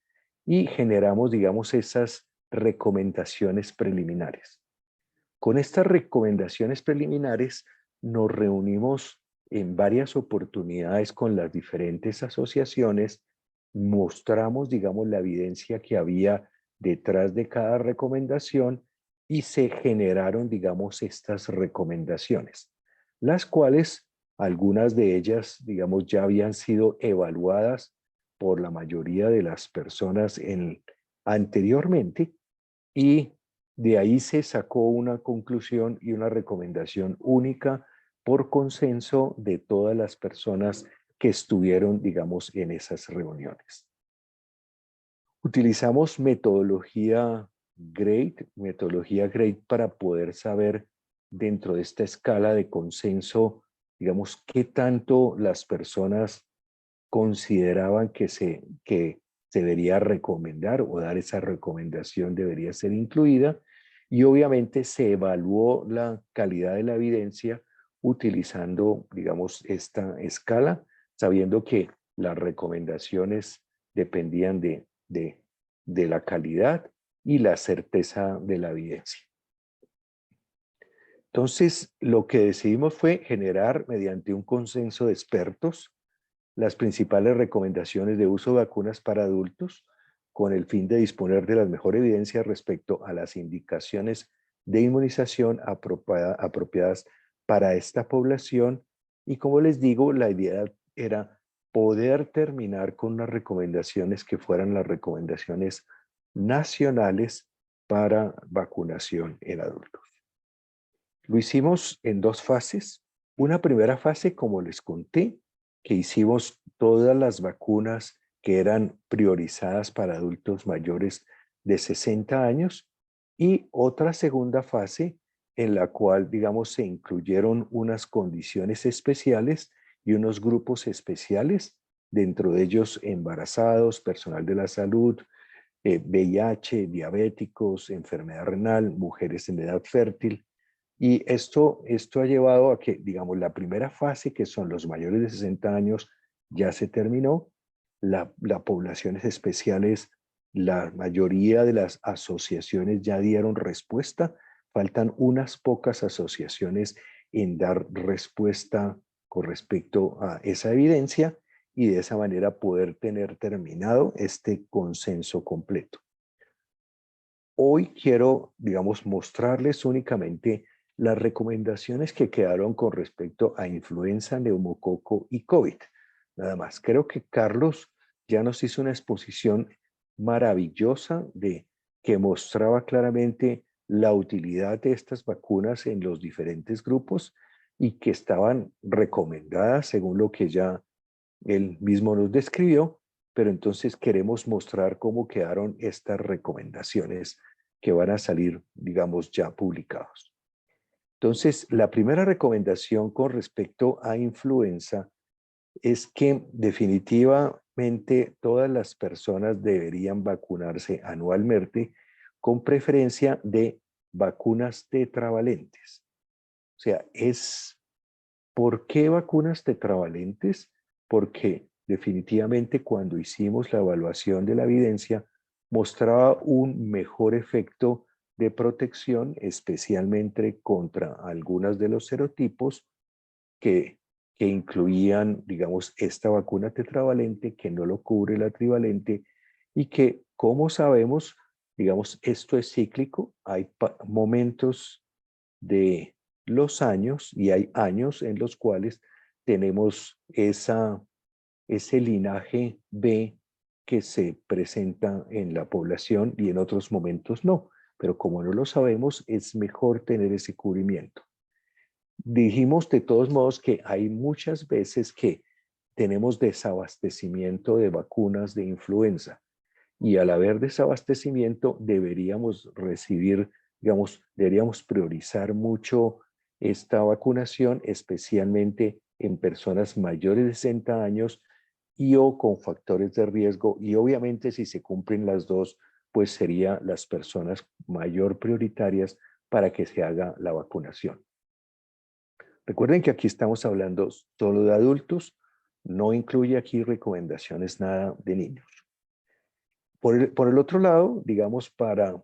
y generamos, digamos, esas recomendaciones preliminares. Con estas recomendaciones preliminares nos reunimos en varias oportunidades con las diferentes asociaciones, mostramos, digamos, la evidencia que había detrás de cada recomendación y se generaron, digamos, estas recomendaciones, las cuales algunas de ellas, digamos, ya habían sido evaluadas por la mayoría de las personas anteriormente y de ahí se sacó una conclusión y una recomendación única por consenso de todas las personas que estuvieron, digamos, en esas reuniones. Utilizamos metodología GRADE para poder saber dentro de esta escala de consenso, digamos, qué tanto las personas consideraban que se debería recomendar o dar esa recomendación debería ser incluida y obviamente se evaluó la calidad de la evidencia utilizando, digamos, esta escala, sabiendo que las recomendaciones dependían de la calidad y la certeza de la evidencia. Entonces, lo que decidimos fue generar mediante un consenso de expertos las principales recomendaciones de uso de vacunas para adultos con el fin de disponer de las mejores evidencias respecto a las indicaciones de inmunización apropiadas para esta población. Y como les digo, la idea era poder terminar con unas recomendaciones que fueran las recomendaciones nacionales para vacunación en adultos. Lo hicimos en 2 fases. Una primera fase, como les conté, que hicimos todas las vacunas que eran priorizadas para adultos mayores de 60 años, y otra segunda fase en la cual, digamos, se incluyeron unas condiciones especiales y unos grupos especiales, dentro de ellos embarazados, personal de la salud, VIH, diabéticos, enfermedad renal, mujeres en edad fértil. Y esto ha llevado a que, digamos, la primera fase, que son los mayores de 60 años, ya se terminó. La poblaciones especiales, la mayoría de las asociaciones ya dieron respuesta. Faltan unas pocas asociaciones en dar respuesta con respecto a esa evidencia y de esa manera poder tener terminado este consenso completo. Hoy quiero, digamos, mostrarles únicamente las recomendaciones que quedaron con respecto a influenza, neumococo y COVID. Nada más. Creo que Carlos ya nos hizo una exposición maravillosa que mostraba claramente la utilidad de estas vacunas en los diferentes grupos y que estaban recomendadas según lo que ya él mismo nos describió, pero entonces queremos mostrar cómo quedaron estas recomendaciones que van a salir, digamos, ya publicados. Entonces, la primera recomendación con respecto a influenza es que definitivamente todas las personas deberían vacunarse anualmente, con preferencia de vacunas tetravalentes. O sea, ¿por qué vacunas tetravalentes? Porque definitivamente cuando hicimos la evaluación de la evidencia mostraba un mejor efecto de protección, especialmente contra algunos de los serotipos que incluían, digamos, esta vacuna tetravalente, que no lo cubre la trivalente, y que, como sabemos, digamos, esto es cíclico. Hay momentos de los años y hay años en los cuales tenemos ese linaje B que se presenta en la población y en otros momentos no. Pero como no lo sabemos, es mejor tener ese cubrimiento. Dijimos de todos modos que hay muchas veces que tenemos desabastecimiento de vacunas de influenza, y al haber desabastecimiento deberíamos recibir, digamos, deberíamos priorizar mucho esta vacunación, especialmente en personas mayores de 60 años y o con factores de riesgo, y obviamente si se cumplen las dos, pues serían las personas mayor prioritarias para que se haga la vacunación. Recuerden que aquí estamos hablando solo de adultos, no incluye aquí recomendaciones nada de niños. Por el otro lado, digamos, para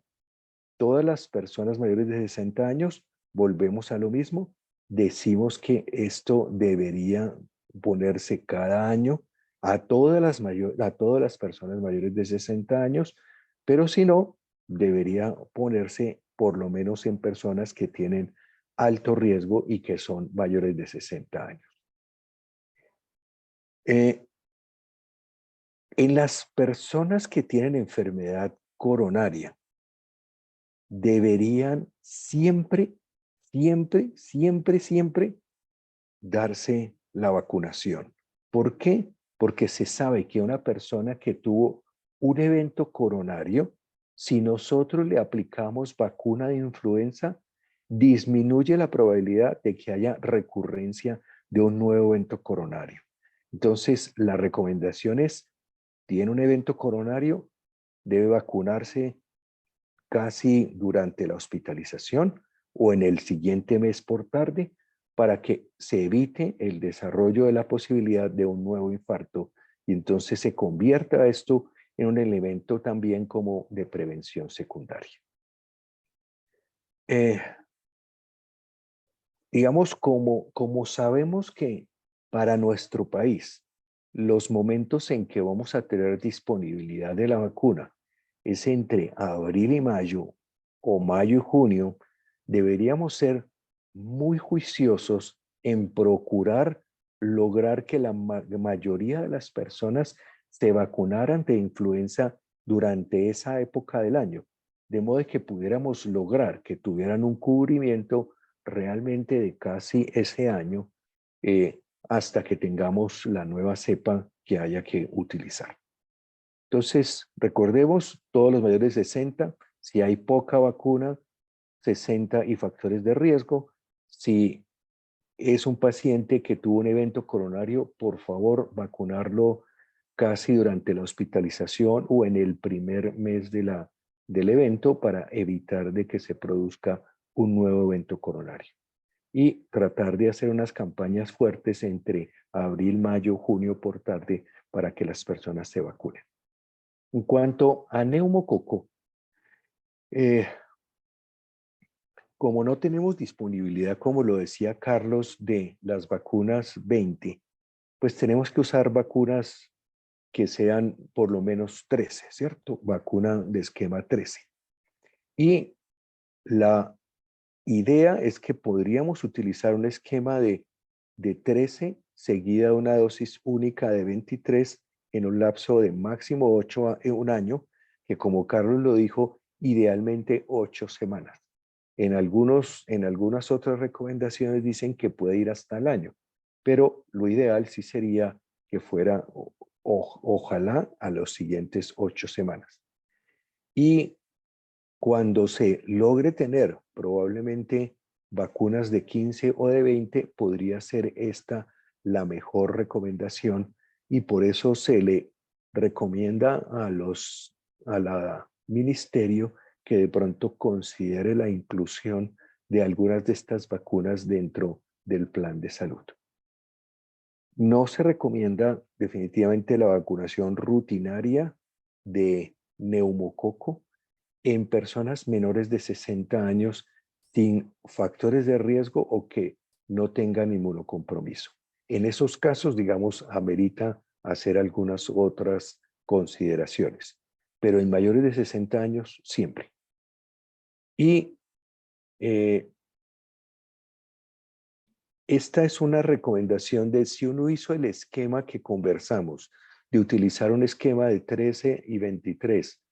todas las personas mayores de 60 años, volvemos a lo mismo. Decimos que esto debería ponerse cada año a todas las personas mayores de 60 años, pero si no, debería ponerse por lo menos en personas que tienen alto riesgo y que son mayores de 60 años. En las personas que tienen enfermedad coronaria, deberían siempre darse la vacunación. ¿Por qué? Porque se sabe que una persona que tuvo un evento coronario, si nosotros le aplicamos vacuna de influenza, disminuye la probabilidad de que haya recurrencia de un nuevo evento coronario. Entonces, la recomendación es, tiene un evento coronario, debe vacunarse casi durante la hospitalización o en el siguiente mes por tarde, para que se evite el desarrollo de la posibilidad de un nuevo infarto y entonces se convierta esto en un elemento también como de prevención secundaria. Digamos, como sabemos que para nuestro país los momentos en que vamos a tener disponibilidad de la vacuna es entre abril y mayo o mayo y junio, deberíamos ser muy juiciosos en procurar lograr que la mayoría de las personas se vacunaran de influenza durante esa época del año, de modo que pudiéramos lograr que tuvieran un cubrimiento realmente de casi ese año hasta que tengamos la nueva cepa que haya que utilizar. Entonces, recordemos, todos los mayores de 60, si hay poca vacuna, 60 y factores de riesgo. Si es un paciente que tuvo un evento coronario, por favor, vacunarlo casi durante la hospitalización o en el primer mes del evento para evitar de que se produzca un nuevo evento coronario. Y tratar de hacer unas campañas fuertes entre abril, mayo, junio por tarde para que las personas se vacunen. En cuanto a neumococo, como no tenemos disponibilidad, como lo decía Carlos, de las vacunas 20, pues tenemos que usar vacunas que sean por lo menos 13, ¿cierto? Vacuna de esquema 13. Y la idea es que podríamos utilizar un esquema de 13 seguida de una dosis única de 23 en un lapso de máximo 1 año, que como Carlos lo dijo, idealmente 8 semanas. En algunas otras recomendaciones dicen que puede ir hasta el año, pero lo ideal sí sería que fuera ojalá a los siguientes 8 semanas. Y cuando se logre tener probablemente vacunas de 15 o de 20, podría ser esta la mejor recomendación y por eso se le recomienda a la ministerio que de pronto considere la inclusión de algunas de estas vacunas dentro del plan de salud. No se recomienda definitivamente la vacunación rutinaria de neumococo en personas menores de 60 años sin factores de riesgo o que no tengan inmunocompromiso. En esos casos, digamos, amerita hacer algunas otras consideraciones, pero en mayores de 60 años siempre. Y esta es una recomendación de si uno hizo el esquema que conversamos, de utilizar un esquema de 13 y 23,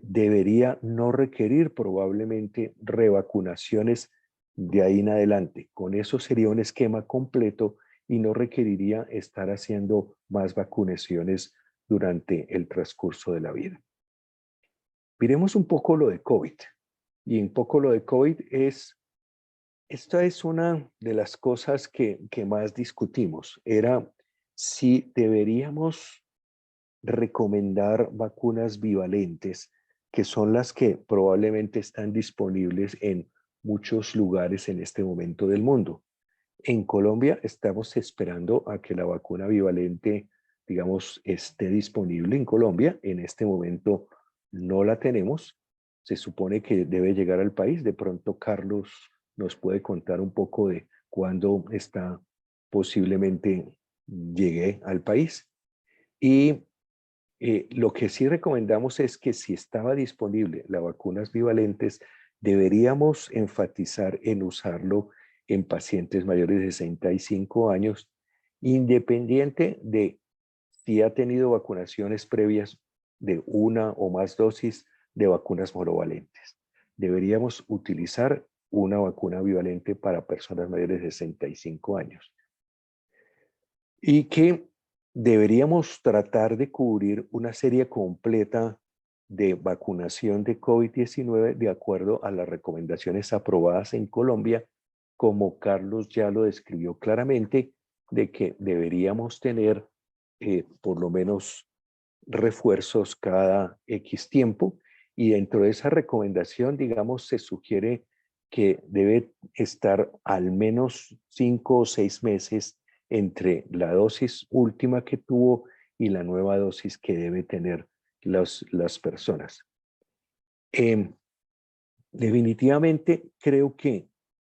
debería no requerir probablemente revacunaciones de ahí en adelante. Con eso sería un esquema completo y no requeriría estar haciendo más vacunaciones durante el transcurso de la vida. Miremos un poco lo de COVID. Y un poco lo de COVID esta es una de las cosas que más discutimos. Era si deberíamos recomendar vacunas bivalentes, que son las que probablemente están disponibles en muchos lugares en este momento del mundo. En Colombia estamos esperando a que la vacuna bivalente, digamos, esté disponible en Colombia. En este momento no la tenemos. Se supone que debe llegar al país. De pronto Carlos nos puede contar un poco de cuándo está posiblemente llegue al país. Y lo que sí recomendamos es que si estaba disponible las vacunas bivalentes, deberíamos enfatizar en usarlo en pacientes mayores de 65 años, independiente de si ha tenido vacunaciones previas de una o más dosis de vacunas monovalentes. Deberíamos utilizar una vacuna bivalente para personas mayores de 65 años. Y que deberíamos tratar de cubrir una serie completa de vacunación de COVID-19 de acuerdo a las recomendaciones aprobadas en Colombia, como Carlos ya lo describió claramente, de que deberíamos tener por lo menos refuerzos cada X tiempo, y dentro de esa recomendación, digamos, se sugiere que debe estar al menos 5 o 6 meses entre la dosis última que tuvo y la nueva dosis que debe tener las personas. Definitivamente creo que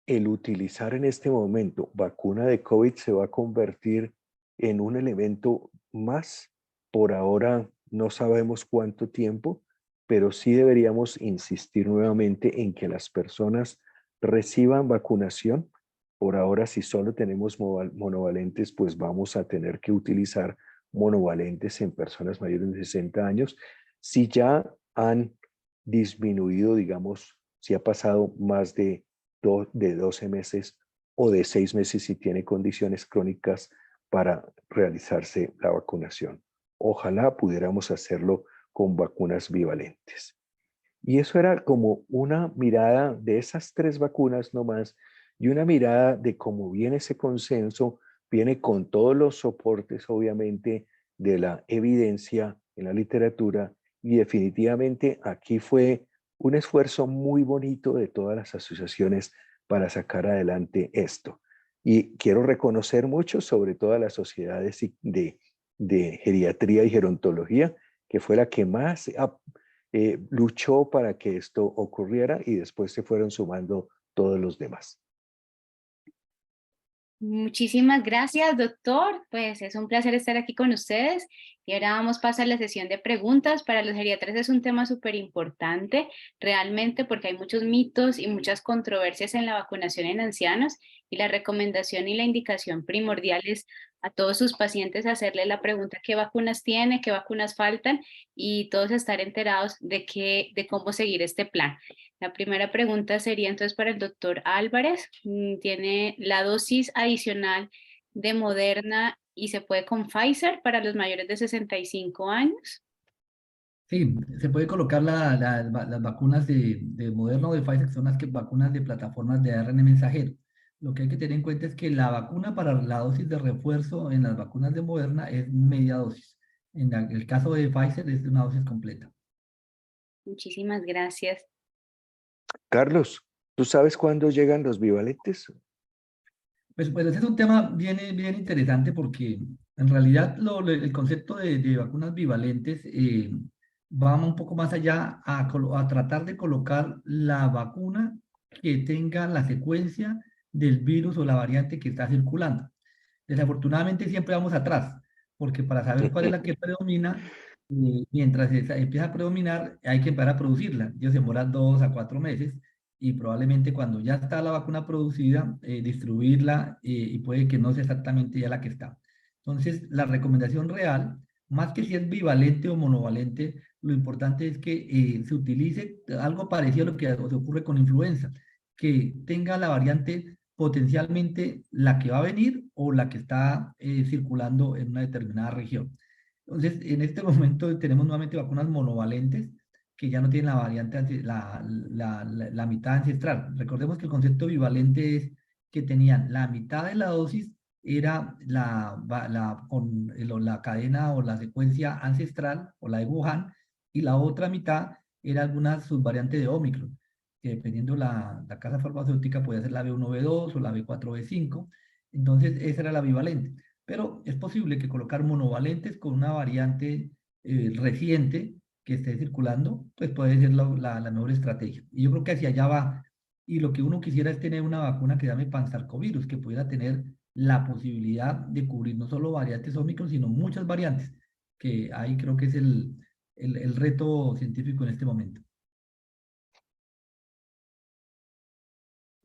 el utilizar en este momento vacuna de COVID se va a convertir en un elemento más. Por ahora no sabemos cuánto tiempo, pero sí deberíamos insistir nuevamente en que las personas reciban vacunación. Por ahora, si solo tenemos monovalentes, pues vamos a tener que utilizar monovalentes en personas mayores de 60 años. Si ya han disminuido, digamos, si ha pasado más de 12 meses o de 6 meses si tiene condiciones crónicas para realizarse la vacunación. Ojalá pudiéramos hacerlo con vacunas bivalentes. Y eso era como una mirada de esas 3 vacunas nomás y una mirada de cómo viene ese consenso, viene con todos los soportes, obviamente, de la evidencia en la literatura, y definitivamente aquí fue un esfuerzo muy bonito de todas las asociaciones para sacar adelante esto. Y quiero reconocer mucho, sobre todo a las sociedades de geriatría y gerontología, que fue la que más luchó para que esto ocurriera, y después se fueron sumando todos los demás. Muchísimas gracias, doctor. Pues es un placer estar aquí con ustedes. Y ahora vamos paso a la sesión de preguntas. Para los geriatras es un tema súper importante, realmente, porque hay muchos mitos y muchas controversias en la vacunación en ancianos, y la recomendación y la indicación primordial es a todos sus pacientes hacerle la pregunta qué vacunas tiene, qué vacunas faltan, y todos estar enterados de cómo seguir este plan. La primera pregunta sería entonces para el doctor Álvarez. ¿Tiene la dosis adicional de Moderna y se puede con Pfizer para los mayores de 65 años? Sí, se puede colocar las vacunas de Moderna o de Pfizer, que son las vacunas de plataformas de ARN mensajero. Lo que hay que tener en cuenta es que la vacuna para la dosis de refuerzo en las vacunas de Moderna es media dosis. En el caso de Pfizer es una dosis completa. Muchísimas gracias. Carlos, ¿tú sabes cuándo llegan los bivalentes? Pues ese es un tema bien interesante, porque en realidad el concepto de vacunas bivalentes va un poco más allá a tratar de colocar la vacuna que tenga la secuencia del virus o la variante que está circulando. Desafortunadamente siempre vamos atrás, porque para saber cuál es la que predomina, mientras empieza a predominar, hay que empezar a producirla. Ellos demoran 2 a 4 meses, y probablemente cuando ya está la vacuna producida, distribuirla, y puede que no sea exactamente ya la que está. Entonces, la recomendación real, más que si es bivalente o monovalente, lo importante es que se utilice algo parecido a lo que ocurre con influenza, que tenga la variante potencialmente la que va a venir o la que está circulando en una determinada región. Entonces, en este momento tenemos nuevamente vacunas monovalentes que ya no tienen la variante, la mitad ancestral. Recordemos que el concepto bivalente es que tenían la mitad de la dosis era con la cadena o la secuencia ancestral o la de Wuhan, y la otra mitad era alguna subvariante de Omicron, que dependiendo la casa farmacéutica podía ser la B1, B2 o la B4, B5. Entonces, esa era la bivalente. Pero es posible que colocar monovalentes con una variante reciente que esté circulando, pues puede ser la mejor estrategia. Y yo creo que hacia allá va. Y lo que uno quisiera es tener una vacuna que llame Pansarcovirus, que pudiera tener la posibilidad de cubrir no solo variantes Omicron, sino muchas variantes, que ahí creo que es el reto científico en este momento.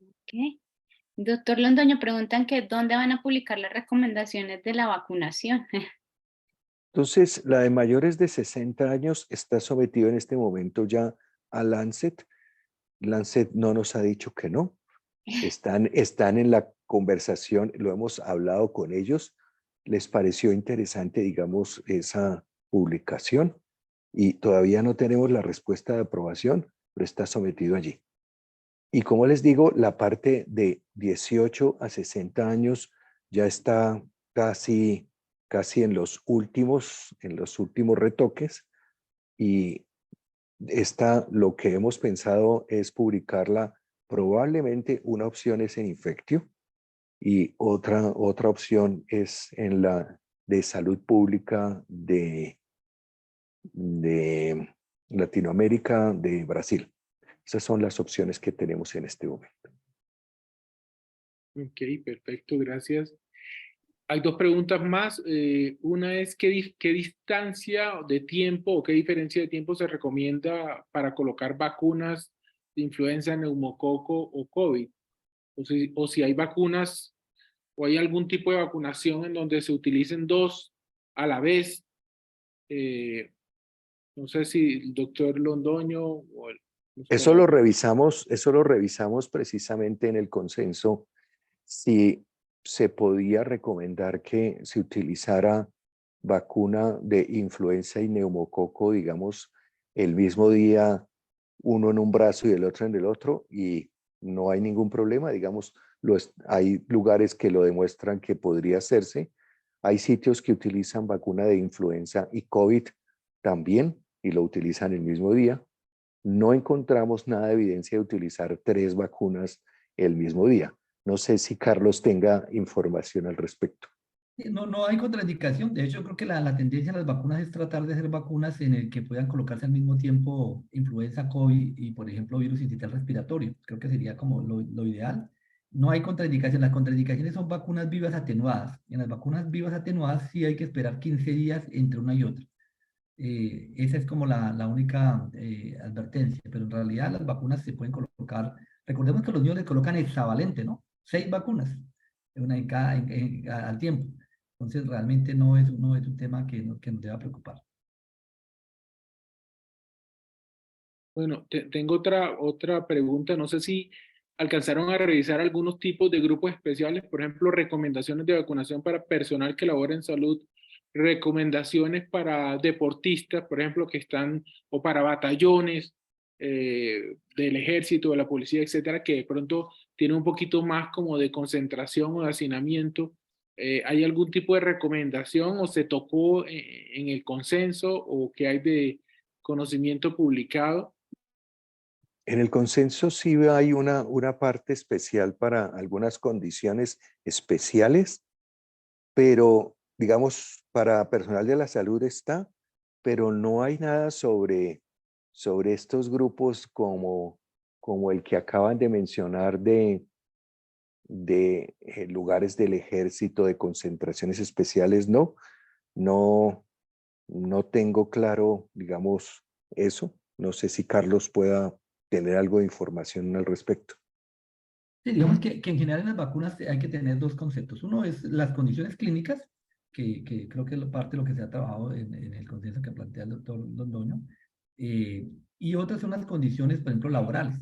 Ok. Doctor Londoño, preguntan que dónde van a publicar las recomendaciones de la vacunación. Entonces, la de mayores de 60 años está sometido en este momento ya a Lancet. Lancet no nos ha dicho que no. Están en la conversación, lo hemos hablado con ellos. Les pareció interesante, digamos, esa publicación, y todavía no tenemos la respuesta de aprobación, pero está sometido allí. Y como les digo, la parte de 18 a 60 años ya está casi en los últimos retoques, y lo que hemos pensado es publicarla. Probablemente una opción es en Infectio y otra opción es en la de Salud Pública de Latinoamérica, de Brasil. Esas son las opciones que tenemos en este momento. Ok, perfecto, gracias. Hay 2 preguntas más. Una es ¿qué distancia de tiempo o qué diferencia de tiempo se recomienda para colocar vacunas de influenza, neumococo o COVID? O si hay vacunas o hay algún tipo de vacunación en donde se utilicen 2 a la vez. No sé si el doctor Londoño Eso lo revisamos precisamente en el consenso si se podía recomendar que se utilizara vacuna de influenza y neumococo, digamos, el mismo día, uno en un brazo y el otro en el otro, y no hay ningún problema, digamos, hay lugares que lo demuestran que podría hacerse, hay sitios que utilizan vacuna de influenza y COVID también, y lo utilizan el mismo día. No encontramos nada de evidencia de utilizar 3 vacunas el mismo día. No sé si Carlos tenga información al respecto. No, no hay contraindicación. De hecho, creo que la tendencia de las vacunas es tratar de hacer vacunas en el que puedan colocarse al mismo tiempo influenza, COVID y, por ejemplo, virus sincitial respiratorio. Creo que sería como lo ideal. No hay contraindicación. Las contraindicaciones son vacunas vivas atenuadas. En las vacunas vivas atenuadas sí hay que esperar 15 días entre una y otra. Esa es como la única advertencia. Pero en realidad las vacunas se pueden colocar. Recordemos que los niños les colocan hexavalente, ¿no? 6 vacunas, una en cada, al tiempo. Entonces, realmente no es un tema que nos deba preocupar. Bueno, tengo otra pregunta. No sé si alcanzaron a revisar algunos tipos de grupos especiales, por ejemplo, recomendaciones de vacunación para personal que labora en salud, recomendaciones para deportistas, por ejemplo, que están, o para batallones del ejército, de la policía, etcétera, que de pronto tienen un poquito más como de concentración o de hacinamiento. ¿Hay algún tipo de recomendación o se tocó en el consenso o que hay de conocimiento publicado? En el consenso sí hay una parte especial para algunas condiciones especiales, pero digamos, para personal de la salud está, pero no hay nada sobre estos grupos como el que acaban de mencionar de lugares del ejército, de concentraciones especiales, no tengo claro, digamos, eso. No sé si Carlos pueda tener algo de información al respecto. Sí, digamos que en general en las vacunas hay que tener dos conceptos. Uno es las condiciones clínicas, que creo que es parte de lo que se ha trabajado en el consenso que plantea el doctor Londoño, y otras son las condiciones, por ejemplo, laborales.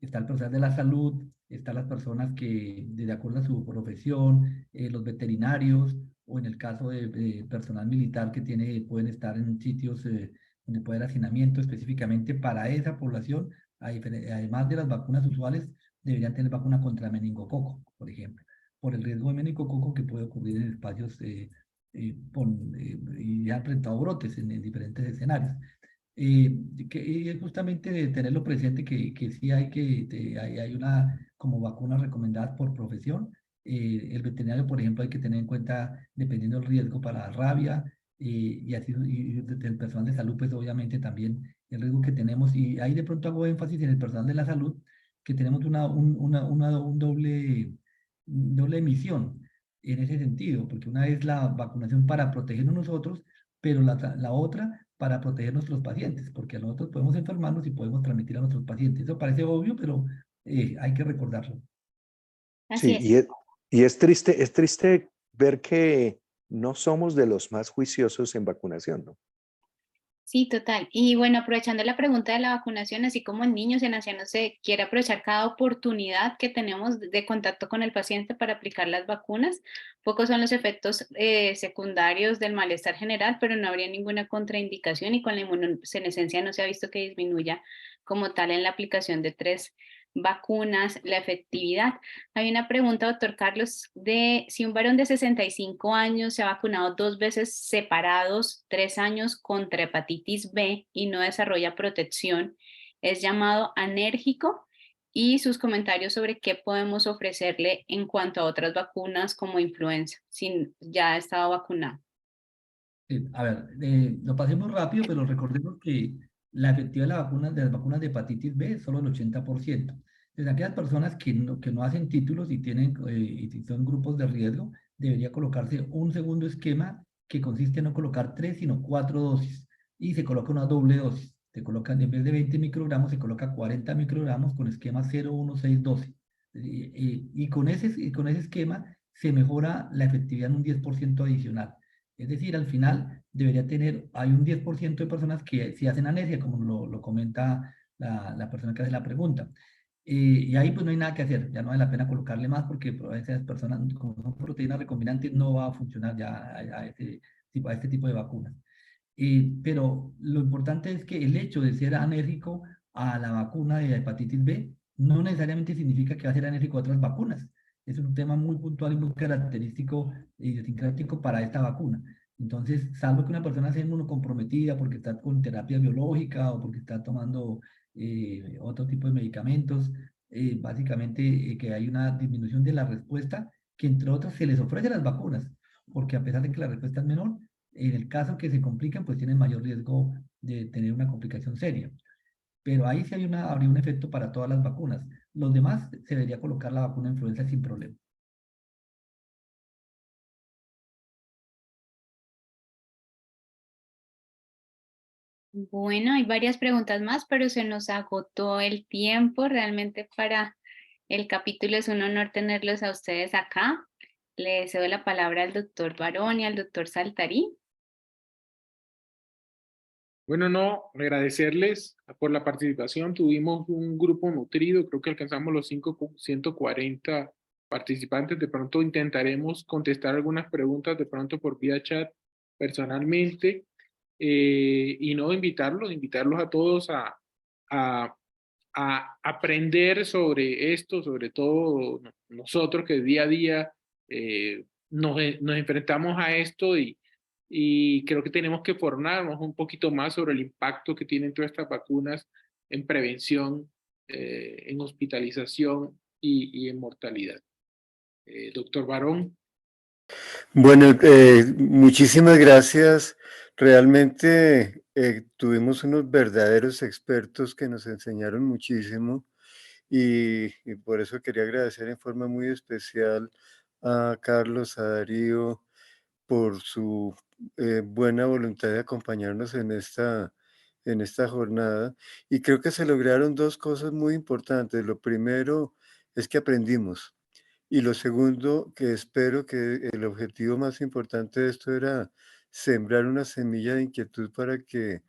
Está el personal de la salud, están las personas que, de acuerdo a su profesión, los veterinarios, o en el caso de personal militar que pueden estar en sitios donde puede haber hacinamiento específicamente para esa población, además de las vacunas usuales, deberían tener vacuna contra meningococo, por ejemplo, por el riesgo de meningococo que puede ocurrir en espacios y ya han presentado brotes en diferentes escenarios. Y es justamente tenerlo presente que sí hay una como vacunas recomendadas por profesión. El veterinario, por ejemplo, hay que tener en cuenta, dependiendo del riesgo para rabia, y así y el personal de salud, pues obviamente también el riesgo que tenemos. Y ahí de pronto hago énfasis en el personal de la salud, que tenemos un doble emisión en ese sentido, porque una es la vacunación para protegernos nosotros, pero la otra para proteger a nuestros pacientes, porque nosotros podemos enfermarnos y podemos transmitir a nuestros pacientes. Eso parece obvio, pero hay que recordarlo. Así Sí, es. y es triste ver que no somos de los más juiciosos en vacunación, ¿no? Sí, total. Y bueno, aprovechando la pregunta de la vacunación, así como en niños y en ancianos se quiere aprovechar cada oportunidad que tenemos de contacto con el paciente para aplicar las vacunas. Pocos son los efectos secundarios del malestar general, pero no habría ninguna contraindicación y con la inmunosenescencia no se ha visto que disminuya como tal en la aplicación de 3 vacunas la efectividad. Hay una pregunta, doctor Carlos, de si un varón de 65 años se ha vacunado 2 veces separados, 3 años contra hepatitis B y no desarrolla protección, es llamado anérgico, y sus comentarios sobre qué podemos ofrecerle en cuanto a otras vacunas como influenza, si ya ha estado vacunado. A ver, lo pasemos rápido, pero recordemos que la efectividad de las vacunas de hepatitis B es solo el 80%. Entonces, aquellas personas que no hacen títulos y y son grupos de riesgo, debería colocarse un segundo esquema que consiste en no colocar 3, sino 4 dosis. Y se coloca una doble dosis. Se colocan, en vez de 20 microgramos, se coloca 40 microgramos con esquema 0, 1, 6, 12. Y con ese esquema se mejora la efectividad en un 10% adicional. Es decir, al final hay un 10% de personas que si hacen anesia, como lo comenta la persona que hace la pregunta. Y ahí pues no hay nada que hacer, ya no vale la pena colocarle más porque a esas personas, como son proteínas recombinantes, no va a funcionar ya a este tipo de vacunas. Pero lo importante es que el hecho de ser alérgico a la vacuna de hepatitis B no necesariamente significa que va a ser alérgico a otras vacunas. Es un tema muy puntual y muy característico e idiosincrático para esta vacuna. Entonces, salvo que una persona sea inmunocomprometida porque está con terapia biológica o porque está tomando otro tipo de medicamentos, básicamente que hay una disminución de la respuesta que entre otras se les ofrece las vacunas, porque a pesar de que la respuesta es menor, en el caso que se complican, pues tienen mayor riesgo de tener una complicación seria. Pero ahí sí habría un efecto para todas las vacunas. Los demás se debería colocar la vacuna de influenza sin problema. Bueno, hay varias preguntas más, pero se nos agotó el tiempo. Realmente para el capítulo es un honor tenerlos a ustedes acá. Le cedo la palabra al doctor Barón y al doctor Saltarí. Bueno, no, agradecerles por la participación. Tuvimos un grupo nutrido, creo que alcanzamos los 140 participantes. De pronto intentaremos contestar algunas preguntas de pronto por vía chat personalmente. Y no invitarlos a todos a aprender sobre esto, sobre todo nosotros que día a día nos enfrentamos a esto y creo que tenemos que formarnos un poquito más sobre el impacto que tienen todas estas vacunas en prevención, en hospitalización y en mortalidad. Doctor Barón. Bueno, muchísimas gracias. Realmente tuvimos unos verdaderos expertos que nos enseñaron muchísimo y por eso quería agradecer en forma muy especial a Carlos, a Darío, por su buena voluntad de acompañarnos en esta jornada. Y creo que se lograron dos cosas muy importantes. Lo primero es que aprendimos. Y lo segundo, que espero que el objetivo más importante de esto era sembrar una semilla de inquietud para que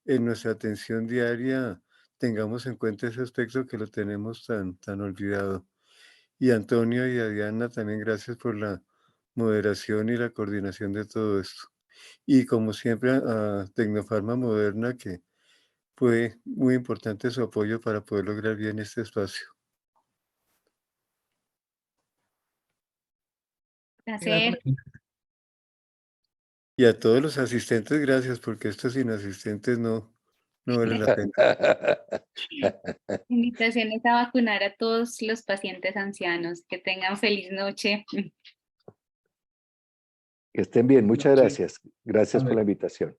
en nuestra atención diaria tengamos en cuenta ese aspecto que lo tenemos tan olvidado. Y Antonio y a Diana también gracias por la moderación y la coordinación de todo esto. Y como siempre a Tecnofarma Moderna, que fue muy importante su apoyo para poder lograr bien este espacio. Placer. Y a todos los asistentes, gracias, porque esto sin asistentes no vale la pena. Invitaciones a vacunar a todos los pacientes ancianos. Que tengan feliz noche. Que estén bien, muchas Sí. gracias. Gracias por la invitación.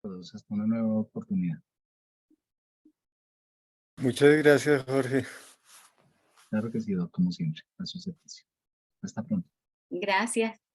Hasta una nueva oportunidad. Muchas gracias, Jorge. Claro que sí, como siempre, a su servicio. Hasta pronto. Gracias.